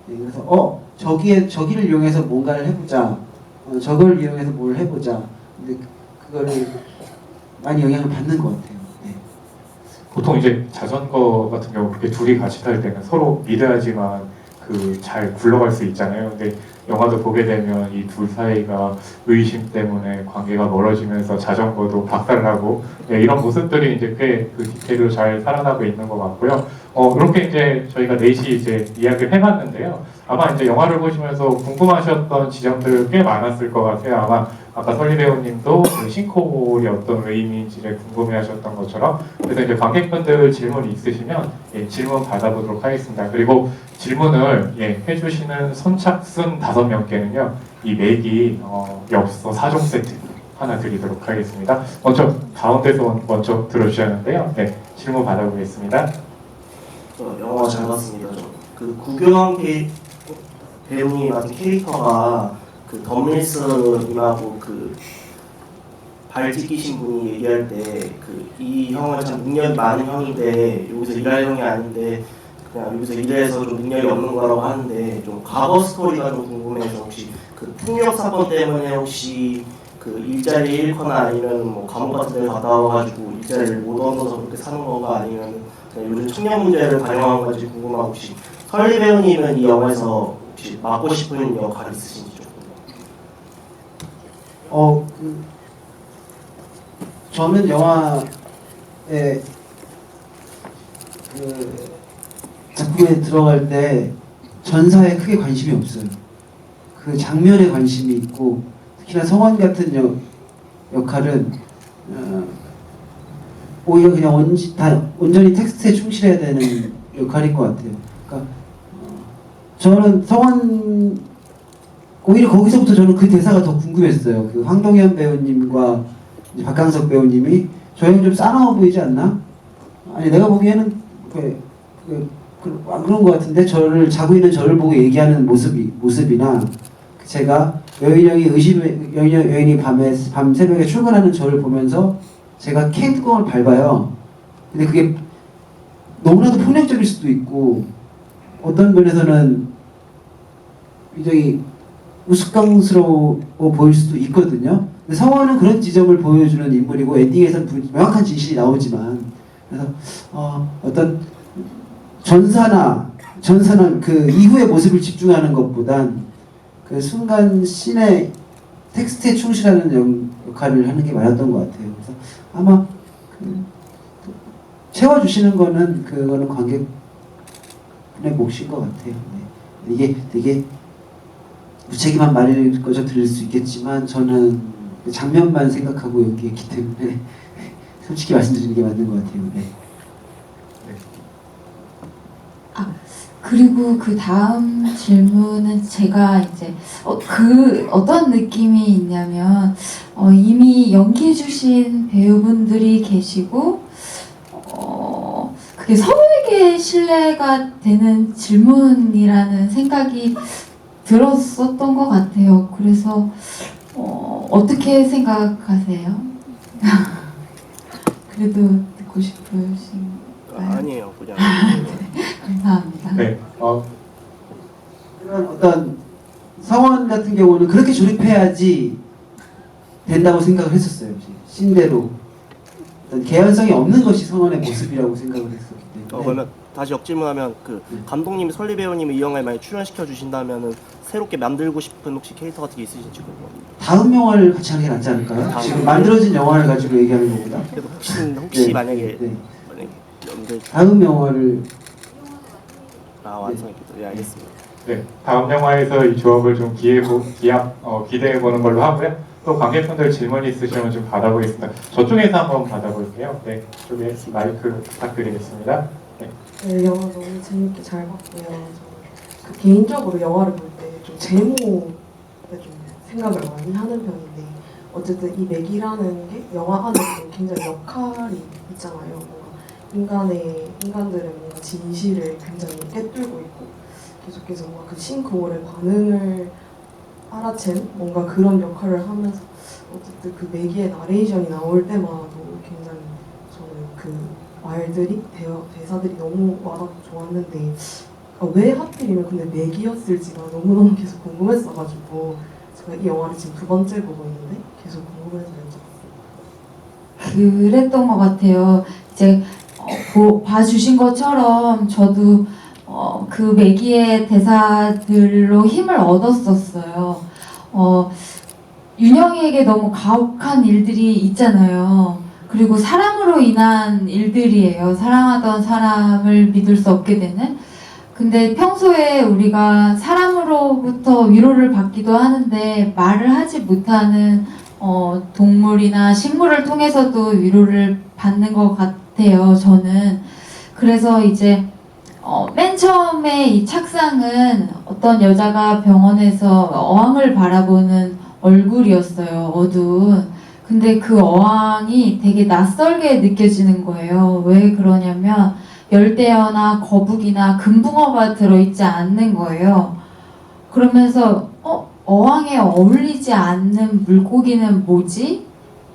네, 그래서 저기를 이용해서 뭔가를 해보자. 저걸 이용해서 뭘 해보자. 근데 그거를 많이 영향을 받는 것 같아요. 네. 보통 이제 자전거 같은 경우 그렇게 둘이 같이 탈 때는 서로 믿어야지만 잘 굴러갈 수 있잖아요. 근데 영화도 보게 되면 이 둘 사이가 의심 때문에 관계가 멀어지면서 자전거도 박살나고 이런 모습들이 이제 꽤 그 디테일로 잘 살아나고 있는 것 같고요. 이렇게 이제 저희가 넷이 이제 이야기를 해봤는데요. 아마 이제 영화를 보시면서 궁금하셨던 지점들 꽤 많았을 것 같아요. 아마 아까 설리 배우님도 그 싱크홀이 어떤 의미인지를 궁금해하셨던 것처럼 그래서 이제 관객분들 질문이 있으시면 질문 받아보도록 하겠습니다. 그리고 질문을 해주시는 선착순 5명께는요 이 맥이 엽서 4종 세트 하나 드리도록 하겠습니다. 먼저 가운데서 먼저 들어주셨는데요. 네, 질문 받아보겠습니다. 영화 잘 봤습니다. 그 구경한 배우님 같은 캐릭터가 그 덤밀스님하고 그 발찍이신 분이 얘기할 때 이 형은 참 능력이 많은 형인데 여기서 일할 형이 아닌데 그냥 여기서 일해서 좀 능력이 없는 거라고 하는데 좀 과거 스토리가 좀 궁금해서 혹시 그 폭력 사건 때문에 혹시 그 일자리 잃거나 아니면 뭐 감옥 같은 데 갔다 와가지고 일자리를 못 얻어서 그렇게 사는 건가 아니면 요즘 청년 문제를 반영한 건지 궁금하고 혹시 설리 배우님은 이 영화에서 혹시 맡고 싶은 역할 있으신지 좀 궁금해요. 저는 영화에 작품에 들어갈 때 전사에 크게 관심이 없어요. 그 장면에 관심이 있고 특히나 성원 같은 역할은 오히려 그냥 온전히 텍스트에 충실해야 되는 역할인 것 같아요. 그러니까 저는 성원 오히려 거기서부터 저는 그 대사가 더 궁금했어요. 그 황동현 배우님과 이제 박강석 배우님이 저 형 좀 싸나워 보이지 않나? 아니 내가 보기에는 안 그런 것 같은데 자고 있는 저를 보고 얘기하는 모습이나 제가 여인이 밤 새벽에 출근하는 저를 보면서 제가 케이크 뚜껑을 밟아요. 근데 그게 너무나도 폭력적일 수도 있고 어떤 면에서는 굉장히 우스꽝스러워 보일 수도 있거든요. 근데 성원은 그런 지점을 보여주는 인물이고 엔딩에서는 명확한 진실이 나오지만 그래서 어떤 전사나 그 이후의 모습을 집중하는 것보단 그 순간 씬의 텍스트에 충실하는 역할을 하는 게 많았던 것 같아요. 그래서 아마 채워주시는 그거는 관객분의 몫인 것 같아요. 네. 이게 되게 무책임한 말일 거저 들릴 수 있겠지만 저는 그 장면만 생각하고 연기했기 때문에 솔직히 말씀드리는 게 맞는 것 같아요. 네. 그리고 그 다음 질문은 제가 이제 어떤 느낌이 있냐면 이미 연기해주신 배우분들이 계시고 그게 서로에게 신뢰가 되는 질문이라는 생각이 들었었던 것 같아요. 그래서 어떻게 생각하세요? 그래도 듣고 싶으신가요? 아니에요, 그냥. 감사합니다. 네, 그런 어떤 성원 같은 경우는 그렇게 조립해야지 된다고 생각을 했었어요. 씬대로 어떤 개연성이 없는 것이 성원의 모습이라고 생각을 했었기 때문에 그러면 다시 역질문하면 그 감독님이 설리 배우님이 이 영화에 많이 출연시켜 주신다면은 새롭게 만들고 싶은 혹시 캐릭터 같은 게 있으신지 궁금합니다. 다음 영화를 같이 하는 게 낫지 않을까요? 다음 지금 만들어진 영화를 가지고 얘기하는 것보다. 그래도 혹시 네, 만약에 네. 연대 다음 영화를 완성했겠죠. 예, 알겠습니다. 네, 다음 영화에서 이 조합을 좀 기대해 보는 걸로 하고요. 또 관객분들 질문 있으시면 좀 받아보겠습니다. 저쪽에서 한번 받아볼게요. 네, 이쪽에 마이크 부탁드리겠습니다. 네. 네, 영화 너무 재밌게 잘 봤고요. 저는 그 개인적으로 영화를 볼 때 좀 제목에 좀 생각을 많이 하는 편인데 어쨌든 이 맥이라는 게 영화 안에 도 굉장히 역할이 있잖아요. 뭔가 인간들의 뭔가 진실을 굉장히 꿰뚫고 있고 계속해서 뭔가 그 싱크홀의 반응을 알아챈 뭔가 그런 역할을 하면서 어쨌든 그 맥의 나레이션이 나올 때마다 굉장히 저는 그 말들이 대사들이 너무 와닿고 좋았는데 왜 하필이면 근데 맥이었을지가 너무너무 계속 궁금했어가지고 제가 이 영화를 지금 2번째 보고 있는데 계속 궁금해서 여쭤봤어요. 그랬던 것 같아요. 이제 봐주신 것처럼 저도 그 매기의 대사들로 힘을 얻었었어요. 윤영이에게 너무 가혹한 일들이 있잖아요. 그리고 사랑으로 인한 일들이에요. 사랑하던 사람을 믿을 수 없게 되는. 근데 평소에 우리가 사람으로부터 위로를 받기도 하는데 말을 하지 못하는 동물이나 식물을 통해서도 위로를 받는 것 같아요. 저는. 그래서 이제 맨 처음에 이 착상은 어떤 여자가 병원에서 어항을 바라보는 얼굴이었어요. 어두운. 근데 그 어항이 되게 낯설게 느껴지는 거예요. 왜 그러냐면 열대어나 거북이나 금붕어가 들어있지 않는 거예요. 그러면서 어항에 어울리지 않는 물고기는 뭐지?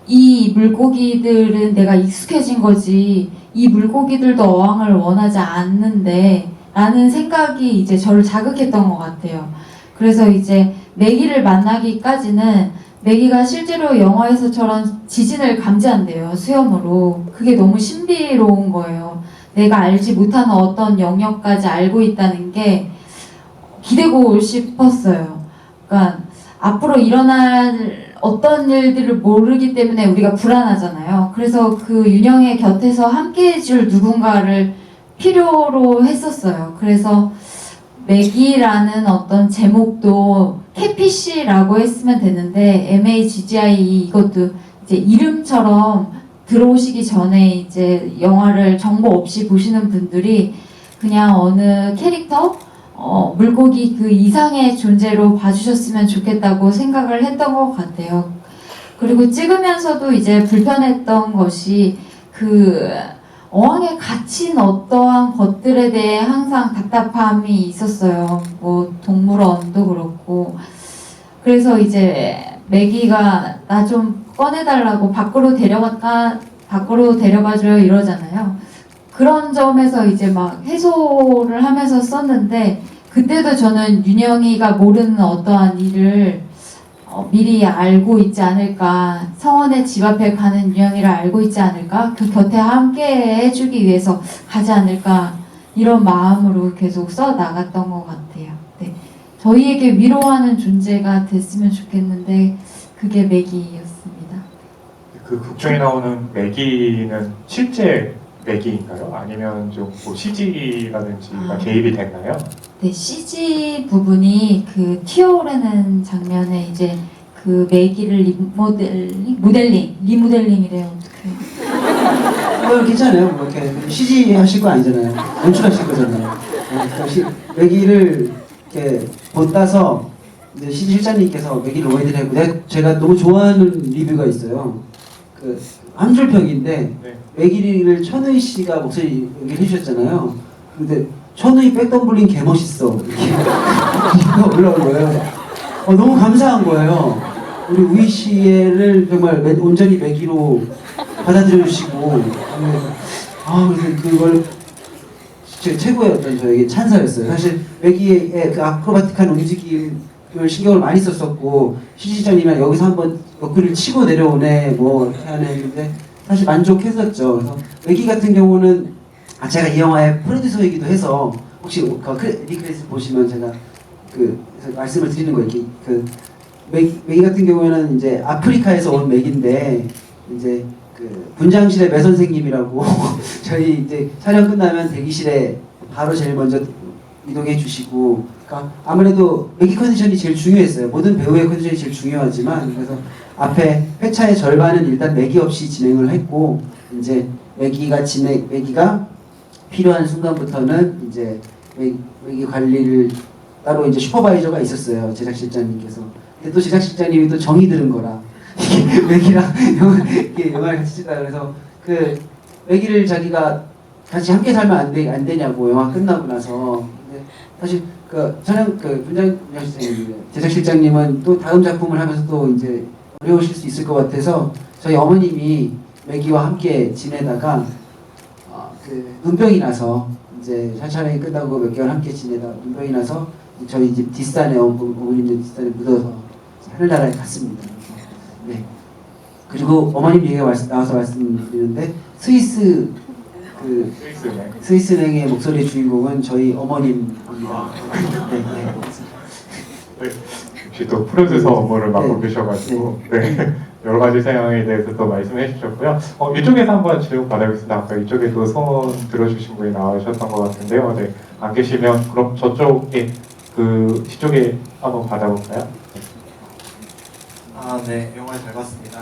이 물고기들은 내가 익숙해진 거지. 이 물고기들도 어항을 원하지 않는데 라는 생각이 이제 저를 자극했던 것 같아요. 그래서 이제 매기를 만나기까지는 매기가 실제로 영화에서처럼 지진을 감지한대요. 수염으로. 그게 너무 신비로운 거예요. 내가 알지 못하는 어떤 영역까지 알고 있다는 게 기대고 싶었어요. 그러니까 앞으로 일어날 어떤 일들을 모르기 때문에 우리가 불안하잖아요. 그래서 그 윤영의 곁에서 함께 해줄 누군가를 필요로 했었어요. 그래서 맥이라는 어떤 제목도 캐피쉬라고 했으면 되는데 MAGGI 이것도 이제 이름처럼 들어오시기 전에 이제 영화를 정보 없이 보시는 분들이 그냥 어느 캐릭터 물고기 그 이상의 존재로 봐주셨으면 좋겠다고 생각을 했던 것 같아요. 그리고 찍으면서도 이제 불편했던 것이 그 어항에 갇힌 어떠한 것들에 대해 항상 답답함이 있었어요. 뭐 동물원도 그렇고. 그래서 이제 매기가 나 좀 꺼내달라고 밖으로 데려가줘요 이러잖아요. 그런 점에서 이제 막 해소를 하면서 썼는데 그때도 저는 윤영이가 모르는 어떠한 일을 미리 알고 있지 않을까, 성원의 집 앞에 가는 윤영이를 알고 있지 않을까, 그 곁에 함께 해주기 위해서 가지 않을까 이런 마음으로 계속 써 나갔던 것 같아요. 네. 저희에게 위로하는 존재가 됐으면 좋겠는데 그게 매기였습니다. 그 극중에 나오는 매기는 실제 매기인가요? 아니면 좀뭐 CG라든지가 개입이 됐나요? 네, CG 부분이 그 튀어오르는 장면에 이제 그 매기를 리모델링이래요. 어떻게? 괜찮아요. 뭐 이렇게 CG 하실 거 아니잖아요. 연출하실 거잖아요. 그러니까 매기를 이렇게 본따서 이제 CG 실장님께서 매기를 오해드리고 제가 너무 좋아하는 리뷰가 있어요. 그 한 줄 평인데 네. 매기를 천의 씨가 목소리 연기를 해주셨잖아요. 근데 천의 백덤블링 개멋있어 이렇게 올라온 거예요. 너무 감사한 거예요. 우리 우희 씨를 정말 온전히 매기로 받아들여 주시고 그래서 그걸 최고의 어떤 저에게 찬사였어요. 사실 매기의 그 아크로바틱한 움직임을 신경을 많이 썼었고 시시장이나 여기서 한번 옆구리를 치고 내려오네 뭐 이렇게 하는데 사실 만족했었죠. 그래서 매기 같은 경우는 제가 이 영화의 프로듀서이기도 해서 혹시 리크레이스 보시면 제가 말씀을 드리는 거예요. 맥이 같은 경우에는 이제 아프리카에서 온 맥인데 이제 분장실의 매 선생님이라고 저희 이제 촬영 끝나면 대기실에 바로 제일 먼저 이동해 주시고, 그러니까 아무래도 맥이 컨디션이 제일 중요했어요. 모든 배우의 컨디션이 제일 중요하지만, 그래서 앞에 회차의 절반은 일단 맥이 없이 진행을 했고, 이제 맥이가 필요한 순간부터는 이제 맥이 관리를 따로 이제 슈퍼바이저가 있었어요, 제작실장님께서. 근데 또 제작실장님이 또 정이 들은 거라 이게 맥이랑 영화를 같이 찍다 그래서 맥이를 자기가 같이 함께 살면 안 되냐고 영화 끝나고 나서. 근데 사실 제작실장님은 또 다음 작품을 하면서 또 이제 어려우실 수 있을 것 같아서 저희 어머님이 맥이와 함께 지내다가 눈병이 나서 이제 촬영이 끝나고 몇 개월 함께 지내다 눈병이 나서 저희 집 뒷산에 어머님 집 뒷산에 묻어서 하늘나라에 갔습니다. 네. 그리고 어머님 얘기가 나와서 말씀드리는데 스위스냉의 목소리의 주인공은 저희 어머님입니다. 네. 역시 또 프로듀서 업무를 맡고 계셔가지고 여러 가지 상황에 대해서 또 말씀해 주셨고요. 이쪽에서 한번 질문 받아보겠습니다. 아까 이쪽에도 손 들어주신 분이 나오셨던 것 같은데요. 네, 안 계시면 그럼 저쪽에 뒤쪽에 한번 받아볼까요? 네, 영화를 잘 봤습니다.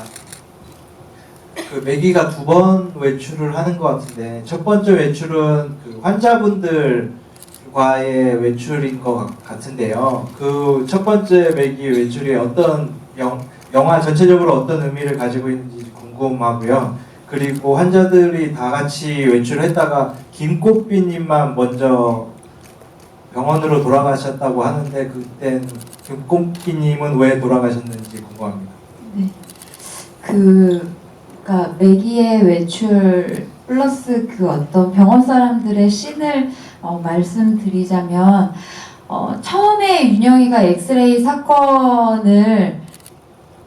매기가 2번 외출을 하는 것 같은데, 첫 번째 외출은 환자분들과의 외출인 것 같은데요. 첫 번째 매기 외출이 어떤 영화 전체적으로 어떤 의미를 가지고 있는지 궁금하고요. 그리고 환자들이 다 같이 외출을 했다가 김꽃비님만 먼저 병원으로 돌아가셨다고 하는데, 그땐 김꽃비님은 왜 돌아가셨는지 궁금합니다. 네. 그러니까 매기의 외출 플러스 어떤 병원 사람들의 씬을 말씀드리자면, 처음에 윤영이가 엑스레이 사건을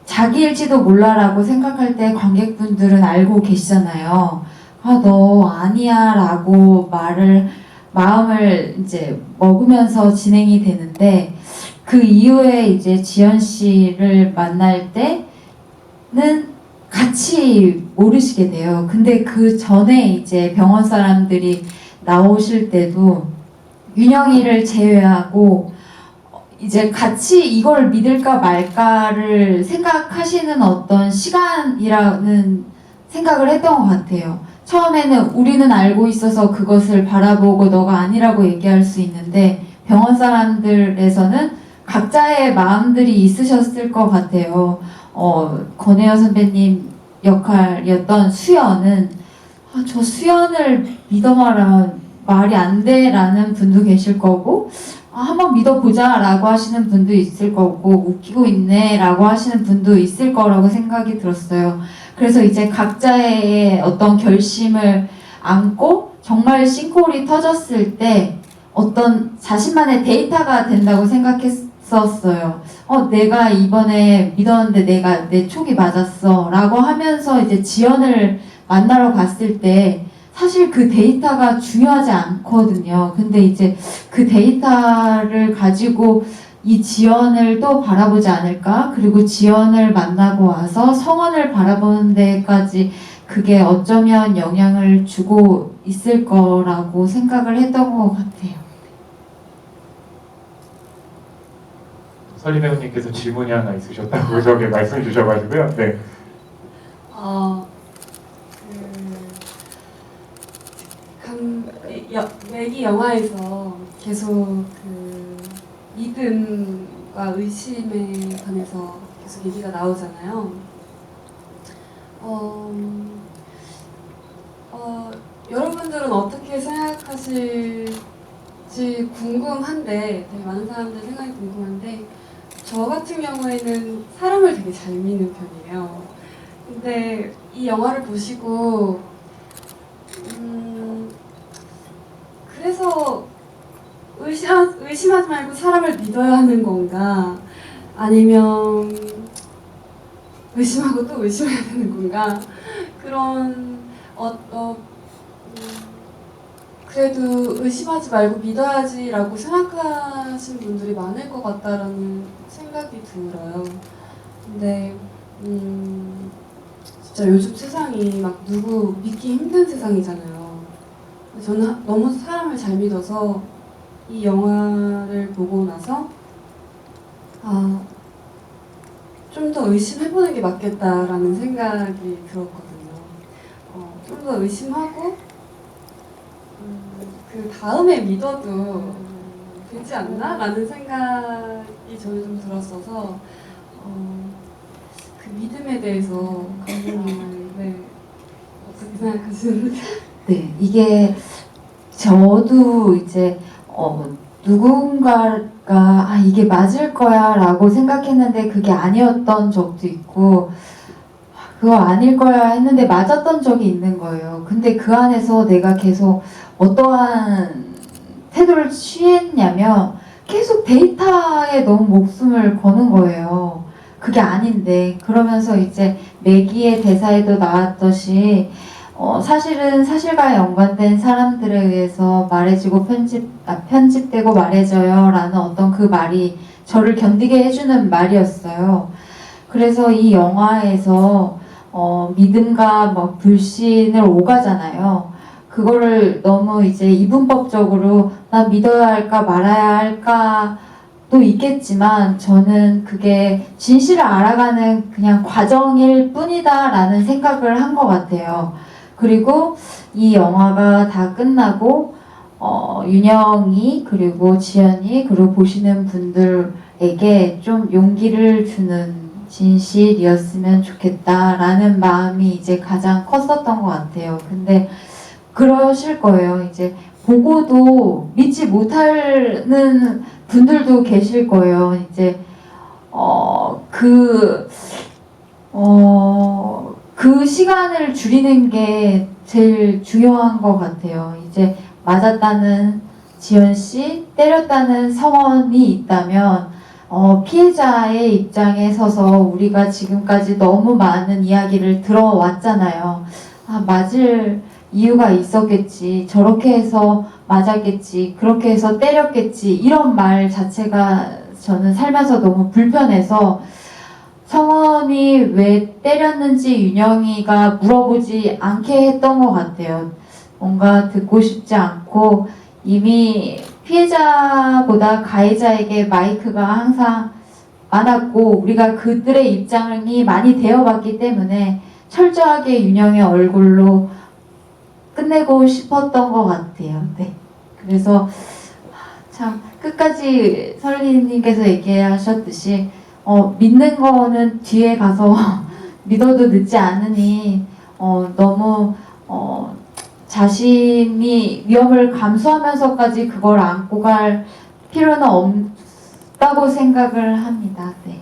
자기일지도 몰라라고 생각할 때 관객분들은 알고 계시잖아요. 너 아니야 라고 마음을 이제 먹으면서 진행이 되는데, 그 이후에 이제 지연 씨를 만날 때는 같이 모르시게 돼요. 근데 그 전에 이제 병원 사람들이 나오실 때도 윤영이를 제외하고 이제 같이 이걸 믿을까 말까를 생각하시는 어떤 시간이라는 생각을 했던 것 같아요. 처음에는 우리는 알고 있어서 그것을 바라보고 너가 아니라고 얘기할 수 있는데, 병원 사람들에서는 각자의 마음들이 있으셨을 것 같아요. 권혜여 선배님 역할이었던 수연은 저 수연을 믿어봐라, 말이 안 돼 라는 분도 계실 거고, 한번 믿어보자 라고 하시는 분도 있을 거고, 웃기고 있네 라고 하시는 분도 있을 거라고 생각이 들었어요. 그래서 이제 각자의 어떤 결심을 안고 정말 싱크홀이 터졌을 때 어떤 자신만의 데이터가 된다고 생각했었어요. 내가 이번에 믿었는데 내 촉이 맞았어 라고 하면서 이제 지연을 만나러 갔을 때 사실 그 데이터가 중요하지 않거든요. 근데 이제 그 데이터를 가지고 이 지연을 또 바라보지 않을까? 그리고 지연을 만나고 와서 성원을 바라보는 데까지 그게 어쩌면 영향을 주고 있을 거라고 생각을 했던 것 같아요. 설리 배우님께서 질문이 하나 있으셨다고 저기 말씀 주셔가지고요. 네. 맥이 영화에서 계속 믿음과 의심에 관해서 계속 얘기가 나오잖아요. 여러분들은 어떻게 생각하실지 궁금한데, 되게 많은 사람들 생각이 궁금한데, 저 같은 경우에는 사람을 되게 잘 믿는 편이에요. 근데 이 영화를 보시고 그래서 의심하지 말고 사람을 믿어야 하는 건가? 아니면 의심하고 또 의심해야 되는 건가? 그런 그래도 의심하지 말고 믿어야지라고 생각하신 분들이 많을 것 같다라는 생각이 들어요. 근데 진짜 요즘 세상이 막 누구 믿기 힘든 세상이잖아요. 저는 너무 사람을 잘 믿어서 이 영화를 보고 나서 좀 더 의심해보는 게 맞겠다라는 생각이 들었거든요. 좀 더 의심하고 그 다음에 믿어도 되지 않나? 라는 생각이 저는 좀 들었어서 그 믿음에 대해서 감독님은 어떻게 생각하시는지? 네, 이게 저도 이제 누군가가 이게 맞을 거야 라고 생각했는데 그게 아니었던 적도 있고 그거 아닐 거야 했는데 맞았던 적이 있는 거예요. 근데 그 안에서 내가 계속 어떠한 태도를 취했냐면 계속 데이터에 너무 목숨을 거는 거예요. 그게 아닌데 그러면서 이제 매기의 대사에도 나왔듯이 사실은 사실과 연관된 사람들에 의해서 말해지고 편집되고 말해져요 라는 어떤 그 말이 저를 견디게 해주는 말이었어요. 그래서 이 영화에서 믿음과 뭐 불신을 오가잖아요. 그거를 너무 이제 이분법적으로 나 믿어야 할까 말아야 할까도 있겠지만 저는 그게 진실을 알아가는 그냥 과정일 뿐이다 라는 생각을 한 것 같아요. 그리고 이 영화가 다 끝나고 윤영이 그리고 지연이 그리고 보시는 분들에게 좀 용기를 주는 진실이었으면 좋겠다라는 마음이 이제 가장 컸었던 것 같아요. 근데 그러실 거예요. 이제 보고도 믿지 못하는 분들도 계실 거예요. 이제 그 시간을 줄이는 게 제일 중요한 것 같아요. 이제 맞았다는 지연 씨, 때렸다는 성원이 있다면 피해자의 입장에 서서 우리가 지금까지 너무 많은 이야기를 들어왔잖아요. 맞을 이유가 있었겠지. 저렇게 해서 맞았겠지. 그렇게 해서 때렸겠지. 이런 말 자체가 저는 살면서 너무 불편해서 성원이 왜 때렸는지 윤영이가 물어보지 않게 했던 것 같아요. 뭔가 듣고 싶지 않고 이미 피해자보다 가해자에게 마이크가 항상 많았고 우리가 그들의 입장이 많이 되어봤기 때문에 철저하게 윤영의 얼굴로 끝내고 싶었던 것 같아요. 네. 그래서 참 끝까지 설리님께서 얘기하셨듯이 믿는 거는 뒤에 가서 믿어도 늦지 않으니 너무 자신이 위험을 감수하면서까지 그걸 안고 갈 필요는 없다고 생각을 합니다. 네.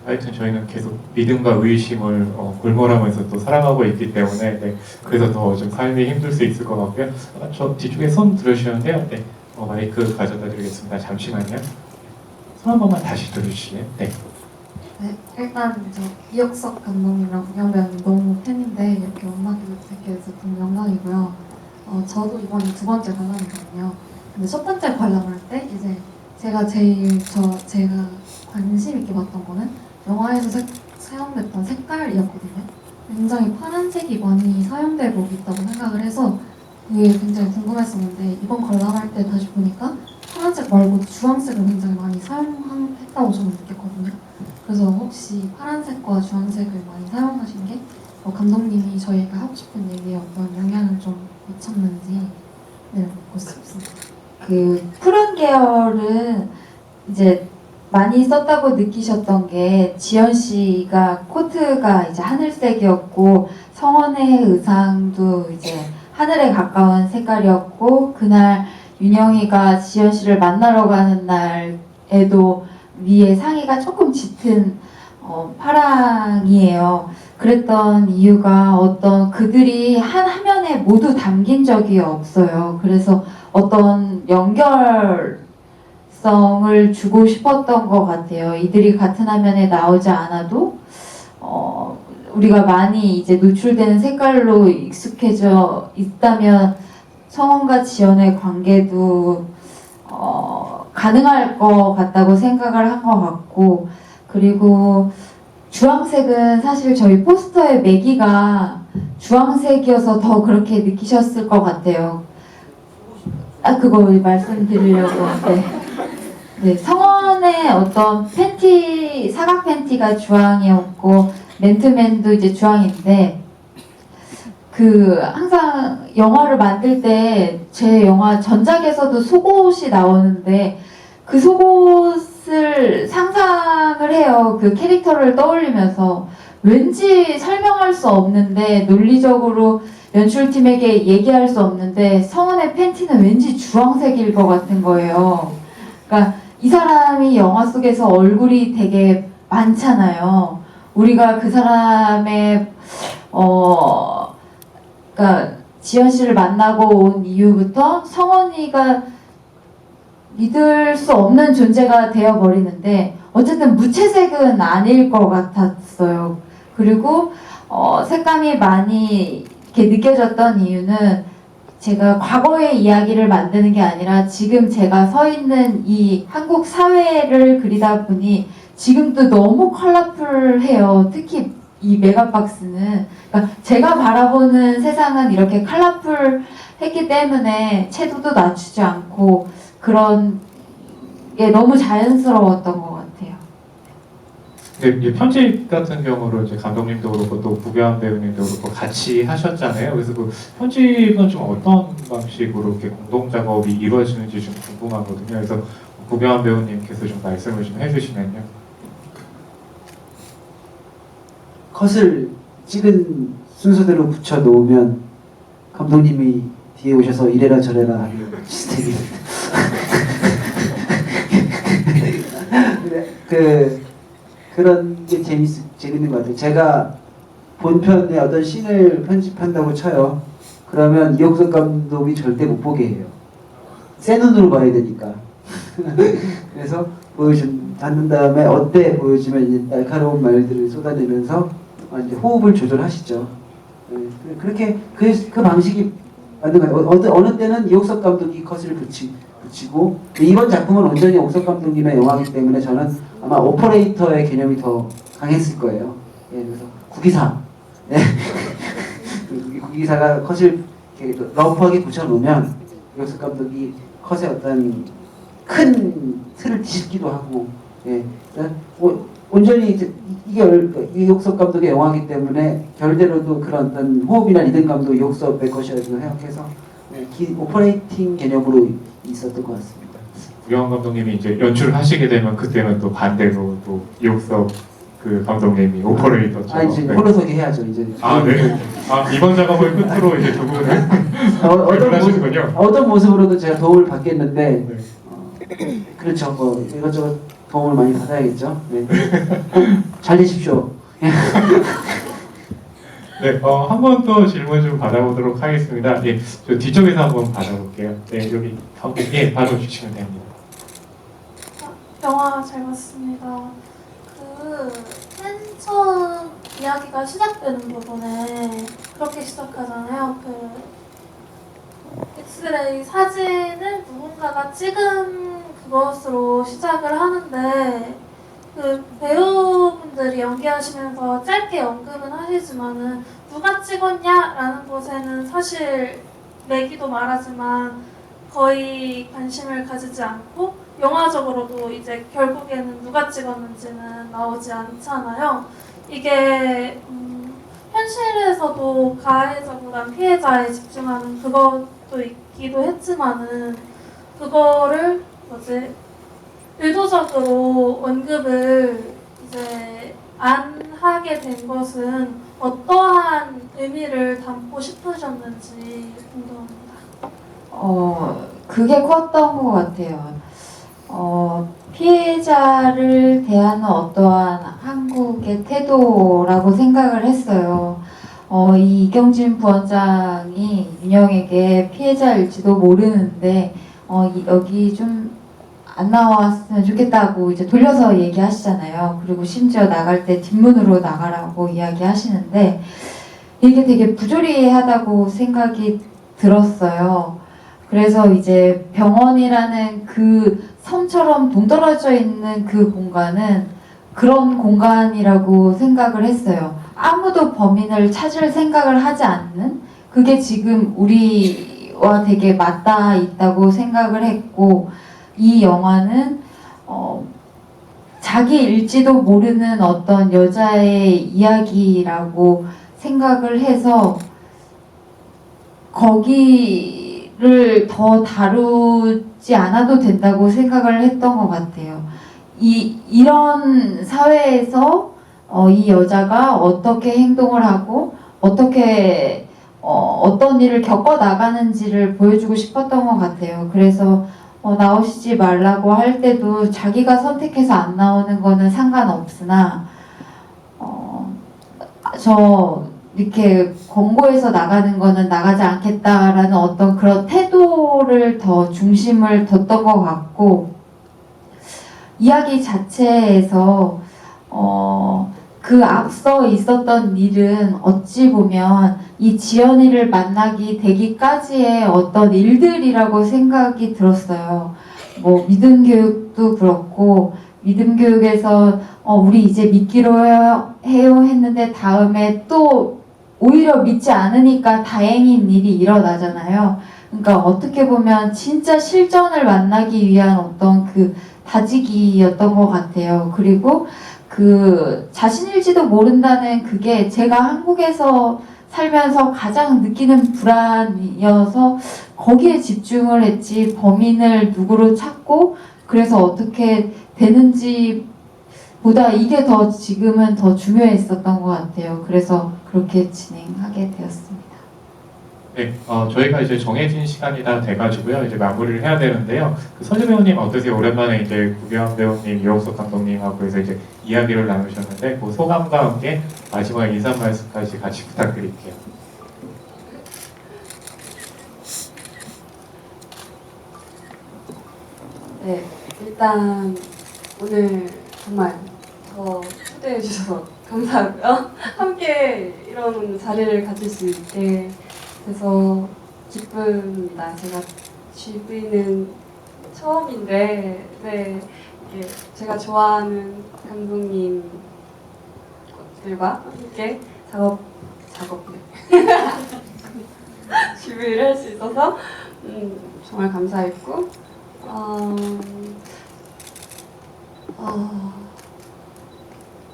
하여튼 저희는 계속 믿음과 의심을 골몰하면서 또 살아가고 있기 때문에 그래서 더 좀 삶이 힘들 수 있을 것 같고요. 저 뒤쪽에 손 들으시는데요. 네. 마이크 가져다 드리겠습니다. 잠시만요. 손 한 번만 다시 들어주실래요? 네. 네, 일단 저 이혁석 감독님이랑 문영 배우님 너무 팬인데 이렇게 만나기도 되게 너무 영광이고요. 저도 이번이 두 번째 관람이거든요. 근데 첫 번째 관람할 때 이제 제가 관심 있게 봤던 거는 영화에서 사용됐던 색깔이었거든요. 굉장히 파란색이 많이 사용되고 있다고 생각을 해서 그게 굉장히 궁금했었는데 이번 관람할 때 다시 보니까 파란색 말고 주황색을 굉장히 많이 사용했다고 저는 느꼈거든요. 그래서 혹시 파란색과 주황색을 많이 사용하신 게 감독님이 저희가 하고 싶은 얘기에 어떤 영향을 좀 미쳤는지 묻고 싶습니다. 그 푸른 계열은 이제 많이 썼다고 느끼셨던 게 지연 씨가 코트가 이제 하늘색이었고 성원의 의상도 이제 하늘에 가까운 색깔이었고 그날 윤영이가 지연 씨를 만나러 가는 날에도 위에 상의가 조금 짙은 파랑이에요. 그랬던 이유가 어떤 그들이 한 화면에 모두 담긴 적이 없어요. 그래서 어떤 연결성을 주고 싶었던 것 같아요. 이들이 같은 화면에 나오지 않아도 우리가 많이 이제 노출되는 색깔로 익숙해져 있다면 성원과 지연의 관계도 가능할 것 같다고 생각을 한 것 같고, 그리고 주황색은 사실 저희 포스터의 매기가 주황색이어서 더 그렇게 느끼셨을 것 같아요. 그거 말씀드리려고. 네, 성원의 어떤 팬티, 사각 팬티가 주황이었고, 맨투맨도 이제 주황인데, 항상 영화를 만들 때 제 영화 전작에서도 속옷이 나오는데, 그 속옷을 상상을 해요. 그 캐릭터를 떠올리면서. 왠지 설명할 수 없는데, 논리적으로 연출팀에게 얘기할 수 없는데, 성원의 팬티는 왠지 주황색일 것 같은 거예요. 그러니까 이 사람이 영화 속에서 얼굴이 되게 많잖아요. 우리가 그 사람의 그러니까 지연 씨를 만나고 온 이후부터 성원이가 믿을 수 없는 존재가 되어버리는데, 어쨌든 무채색은 아닐 것 같았어요. 그리고 색감이 많이 이렇게 느껴졌던 이유는 제가 과거의 이야기를 만드는 게 아니라 지금 제가 서 있는 이 한국 사회를 그리다 보니 지금도 너무 컬러풀해요. 특히 이 메가박스는. 그러니까 제가 바라보는 세상은 이렇게 컬러풀했기 때문에 채도도 낮추지 않고 그런 게 너무 자연스러웠던 것 같아요. 이 편집 같은 경우로 이제 감독님도 그렇고 또 구교환 배우님도 그렇고 같이 하셨잖아요. 그래서 그 편집은 좀 어떤 방식으로 이렇게 공동 작업이 이루어지는지 좀 궁금하거든요. 그래서 구교환 배우님께서 좀 말씀을 좀 해주시면요. 컷을 찍은 순서대로 붙여 놓으면 감독님이 뒤에 오셔서 이래라 저래라 하는 시스템이. 그런 게 재밌는 것 같아요. 제가 본편의 어떤 씬을 편집한다고 쳐요. 그러면 이옥석 감독이 절대 못 보게 해요. 새 눈으로 봐야 되니까. 그래서 받는 다음에 어때 보여주면 이제 날카로운 말들을 쏟아내면서 이제 호흡을 조절하시죠. 그렇게 그 방식이 맞는 것 같아요. 어느 때는 이옥석 감독이 컷을 붙이고, 이번 작품은 온전히 옥석 감독님의 영화이기 때문에 저는 아마 오퍼레이터의 개념이 더 강했을 거예요. 그래서 구기사, 구기사가 컷을 이렇게 러프하게 붙여놓으면 이옥석 감독이 컷의 어떤 큰 틀을 뒤집기도 하고, 온전히 이게 이옥석 감독의 영화이기 때문에 결대로도 그런 어떤 호흡이나 리듬감도 이옥석의 것이라고 생각해서 오퍼레이팅 개념으로 있었던 것 같습니다. 구교환 감독님이 이제 연출을 하시게 되면 그때는 또 반대로 또 이옥석 그 감독님이 오퍼레이터처럼. 이제 홀로서기 해야죠 이제. 네. 이번 작업을 끝으로 이제 두 분은 하시는군요. 어떤 모습으로도 제가 도움을 받겠는데, 네. 그렇죠. 뭐 이것저것 도움을 많이 받아야겠죠. 네. 잘 되십시오. 네, 한 번 또 질문 좀 받아보도록 하겠습니다. 예, 저 뒤쪽에서 한번 받아볼게요. 네, 여기 감독님 바로 주시면 됩니다. 영화 잘 봤습니다. 맨 처음 이야기가 시작되는 부분에 그렇게 시작하잖아요. 엑스레이 사진을 누군가가 찍은 그것으로 시작을 하는데, 배우분들이 연기하시면서 짧게 언급은 하시지만은 누가 찍었냐라는 것에는 사실 매기도 말하지만 거의 관심을 가지지 않고, 영화적으로도 이제 결국에는 누가 찍었는지는 나오지 않잖아요. 이게 현실에서도 가해자보단 피해자에 집중하는 그것도 있기도 했지만은, 그거를 의도적으로 언급을 이제 안 하게 된 것은 어떠한 의미를 담고 싶으셨는지 궁금합니다. 그게 컸던 것 같아요. 피해자를 대하는 어떠한 한국의 태도라고 생각을 했어요. 이 이경진 부원장이 윤영에게 피해자일지도 모르는데, 여기 좀 안 나왔으면 좋겠다고 이제 돌려서 얘기하시잖아요. 그리고 심지어 나갈 때 뒷문으로 나가라고 이야기하시는데 이게 되게 부조리하다고 생각이 들었어요. 그래서 이제 병원이라는 그 섬처럼 동떨어져 있는 그 공간은 그런 공간이라고 생각을 했어요. 아무도 범인을 찾을 생각을 하지 않는 그게 지금 우리와 되게 맞닿아 있다고 생각을 했고 이 영화는 자기일지도 모르는 어떤 여자의 이야기라고 생각을 해서 거기를 더 다루지 않아도 된다고 생각을 했던 것 같아요. 이런 사회에서 이 여자가 어떻게 행동을 하고 어떻게 어떤 일을 겪어 나가는지를 보여주고 싶었던 것 같아요. 그래서 나오시지 말라고 할 때도 자기가 선택해서 안 나오는 거는 상관없으나 저 이렇게 권고해서 나가는 거는 나가지 않겠다라는 어떤 그런 태도를 더 중심을 뒀던 것 같고 이야기 자체에서 그 앞서 있었던 일은 어찌 보면 이 지연이를 만나기 되기까지의 어떤 일들이라고 생각이 들었어요. 뭐 믿음 교육도 그렇고 믿음 교육에서 우리 이제 믿기로 해요 했는데 다음에 또 오히려 믿지 않으니까 다행인 일이 일어나잖아요. 그러니까 어떻게 보면 진짜 실전을 만나기 위한 어떤 그 다지기였던 것 같아요. 그리고 그 자신일지도 모른다는 그게 제가 한국에서 살면서 가장 느끼는 불안이어서 거기에 집중을 했지 범인을 누구로 찾고 그래서 어떻게 되는지 보다 이게 더 지금은 더 중요했었던 것 같아요. 그래서 그렇게 진행하게 되었습니다. 네, 저희가 이제 정해진 시간이 다 돼가지고요. 이제 마무리를 해야 되는데요. 그 서재 배우님 어떠세요? 오랜만에 이제 구교환 배우님, 이옥석 감독님하고 해서 이제 이야기를 나누셨는데 그 소감과 함께 마지막 인사 말씀까지 같이 부탁드릴게요. 네, 일단 오늘 정말 저 초대해 주셔서 감사하고요. 함께 이런 자리를 가질 수 있게 돼서 기쁩니다. 제가 GV는 처음인데, 네, 이게 제가 좋아하는 감독님들과 함께 GV를 할 수 있어서 정말 감사했고,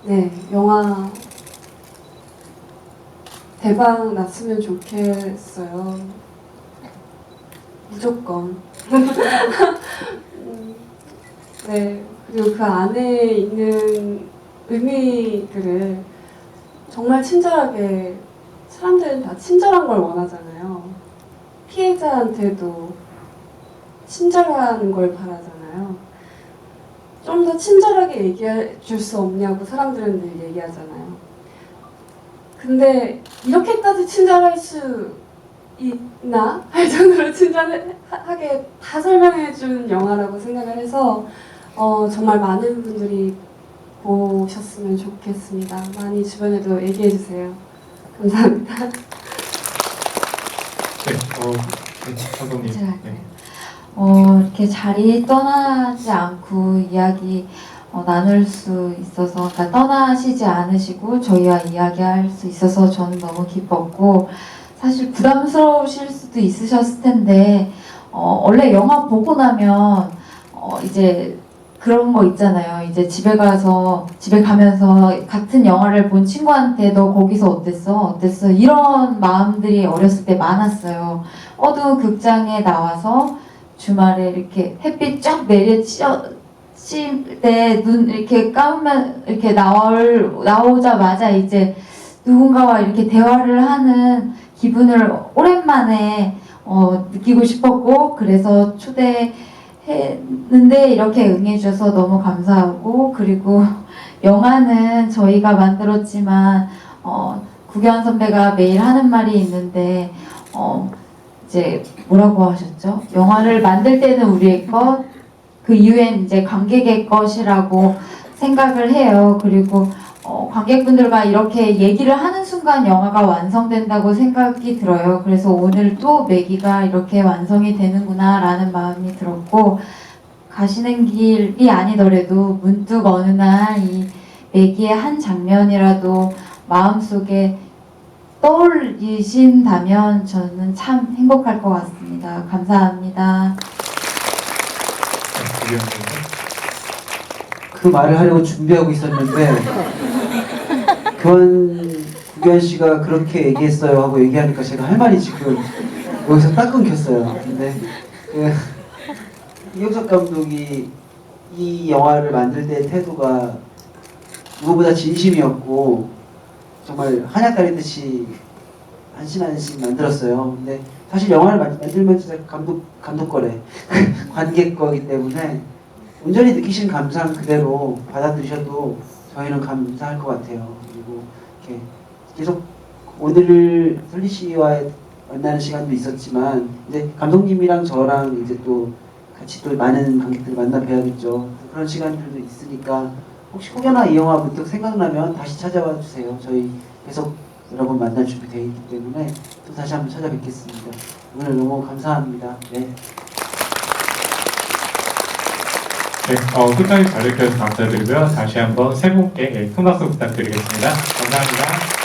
네, 영화 대박 났으면 좋겠어요. 무조건. 네, 그리고 그 안에 있는 의미들을 정말 친절하게, 사람들은 다 친절한 걸 원하잖아요. 피해자한테도 친절한 걸 바라잖아요. 좀 더 친절하게 얘기해 줄 수 없냐고 사람들은 늘 얘기하잖아요. 근데 이렇게까지 친절할 수 있나? 할 정도로 친절하게 다 설명해 준 영화라고 생각을 해서 정말 많은 분들이 보셨으면 좋겠습니다. 많이 주변에도 얘기해 주세요. 감사합니다. 네, 감독님. 제가 할까요? 네. 이렇게 자리 떠나지 않고 이야기 나눌 수 있어서, 그러니까 떠나시지 않으시고 저희와 이야기할 수 있어서 저는 너무 기뻤고, 사실 부담스러우실 수도 있으셨을 텐데, 원래 영화 보고 나면 이제 그런 거 있잖아요. 이제 집에 가면서 같은 영화를 본 친구한테 너 거기서 어땠어? 이런 마음들이 어렸을 때 많았어요. 어두운 극장에 나와서 주말에 이렇게 햇빛 쫙 내리칠 때 눈 이렇게 감으면 이렇게 나오자마자 이제 누군가와 이렇게 대화를 하는 기분을 오랜만에 느끼고 싶었고, 그래서 초대했는데 이렇게 응해주셔서 너무 감사하고, 그리고 영화는 저희가 만들었지만 구교환 선배가 매일 하는 말이 있는데 이제 뭐라고 하셨죠? 영화를 만들 때는 우리의 것, 그 이후엔 이제 관객의 것이라고 생각을 해요. 그리고 관객분들과 이렇게 얘기를 하는 순간 영화가 완성된다고 생각이 들어요. 그래서 오늘 또 매기가 이렇게 완성이 되는구나 라는 마음이 들었고, 가시는 길이 아니더라도 문득 어느 날 이 매기의 한 장면이라도 마음속에 떠올리신다면 저는 참 행복할 것 같습니다. 감사합니다. 그 말을 하려고 준비하고 있었는데 구현 씨가 그렇게 얘기했어요 하고 얘기하니까 제가 할 말이 지금 여기서 딱 끊겼어요. 근데 이경석 감독이 이 영화를 만들 때 태도가 누구보다 진심이었고 정말 한약 따르듯이 한씬 한씩 만들었어요. 근데 사실 영화를 만들면 진짜 감독 거래 관객 거기 때문에 온전히 느끼신 감상 그대로 받아들이셔도 저희는 감사할 것 같아요. 그리고 이렇게 계속 오늘 솔리 씨와 만나는 시간도 있었지만 이제 감독님이랑 저랑 이제 또 같이 또 많은 관객들 만나 뵈야겠죠. 그런 시간들도 있으니까 혹시 혹여나 이 영화 문득 생각나면 다시 찾아와 주세요. 저희 계속 여러분 만날 준비 되어 있기 때문에 또 다시 한번 찾아뵙겠습니다. 오늘 너무 감사합니다. 네. 네, 끝까지 잘 들어주셔서 감사드리고요. 다시 한번 세 분께 큰 박수 부탁드리겠습니다. 감사합니다.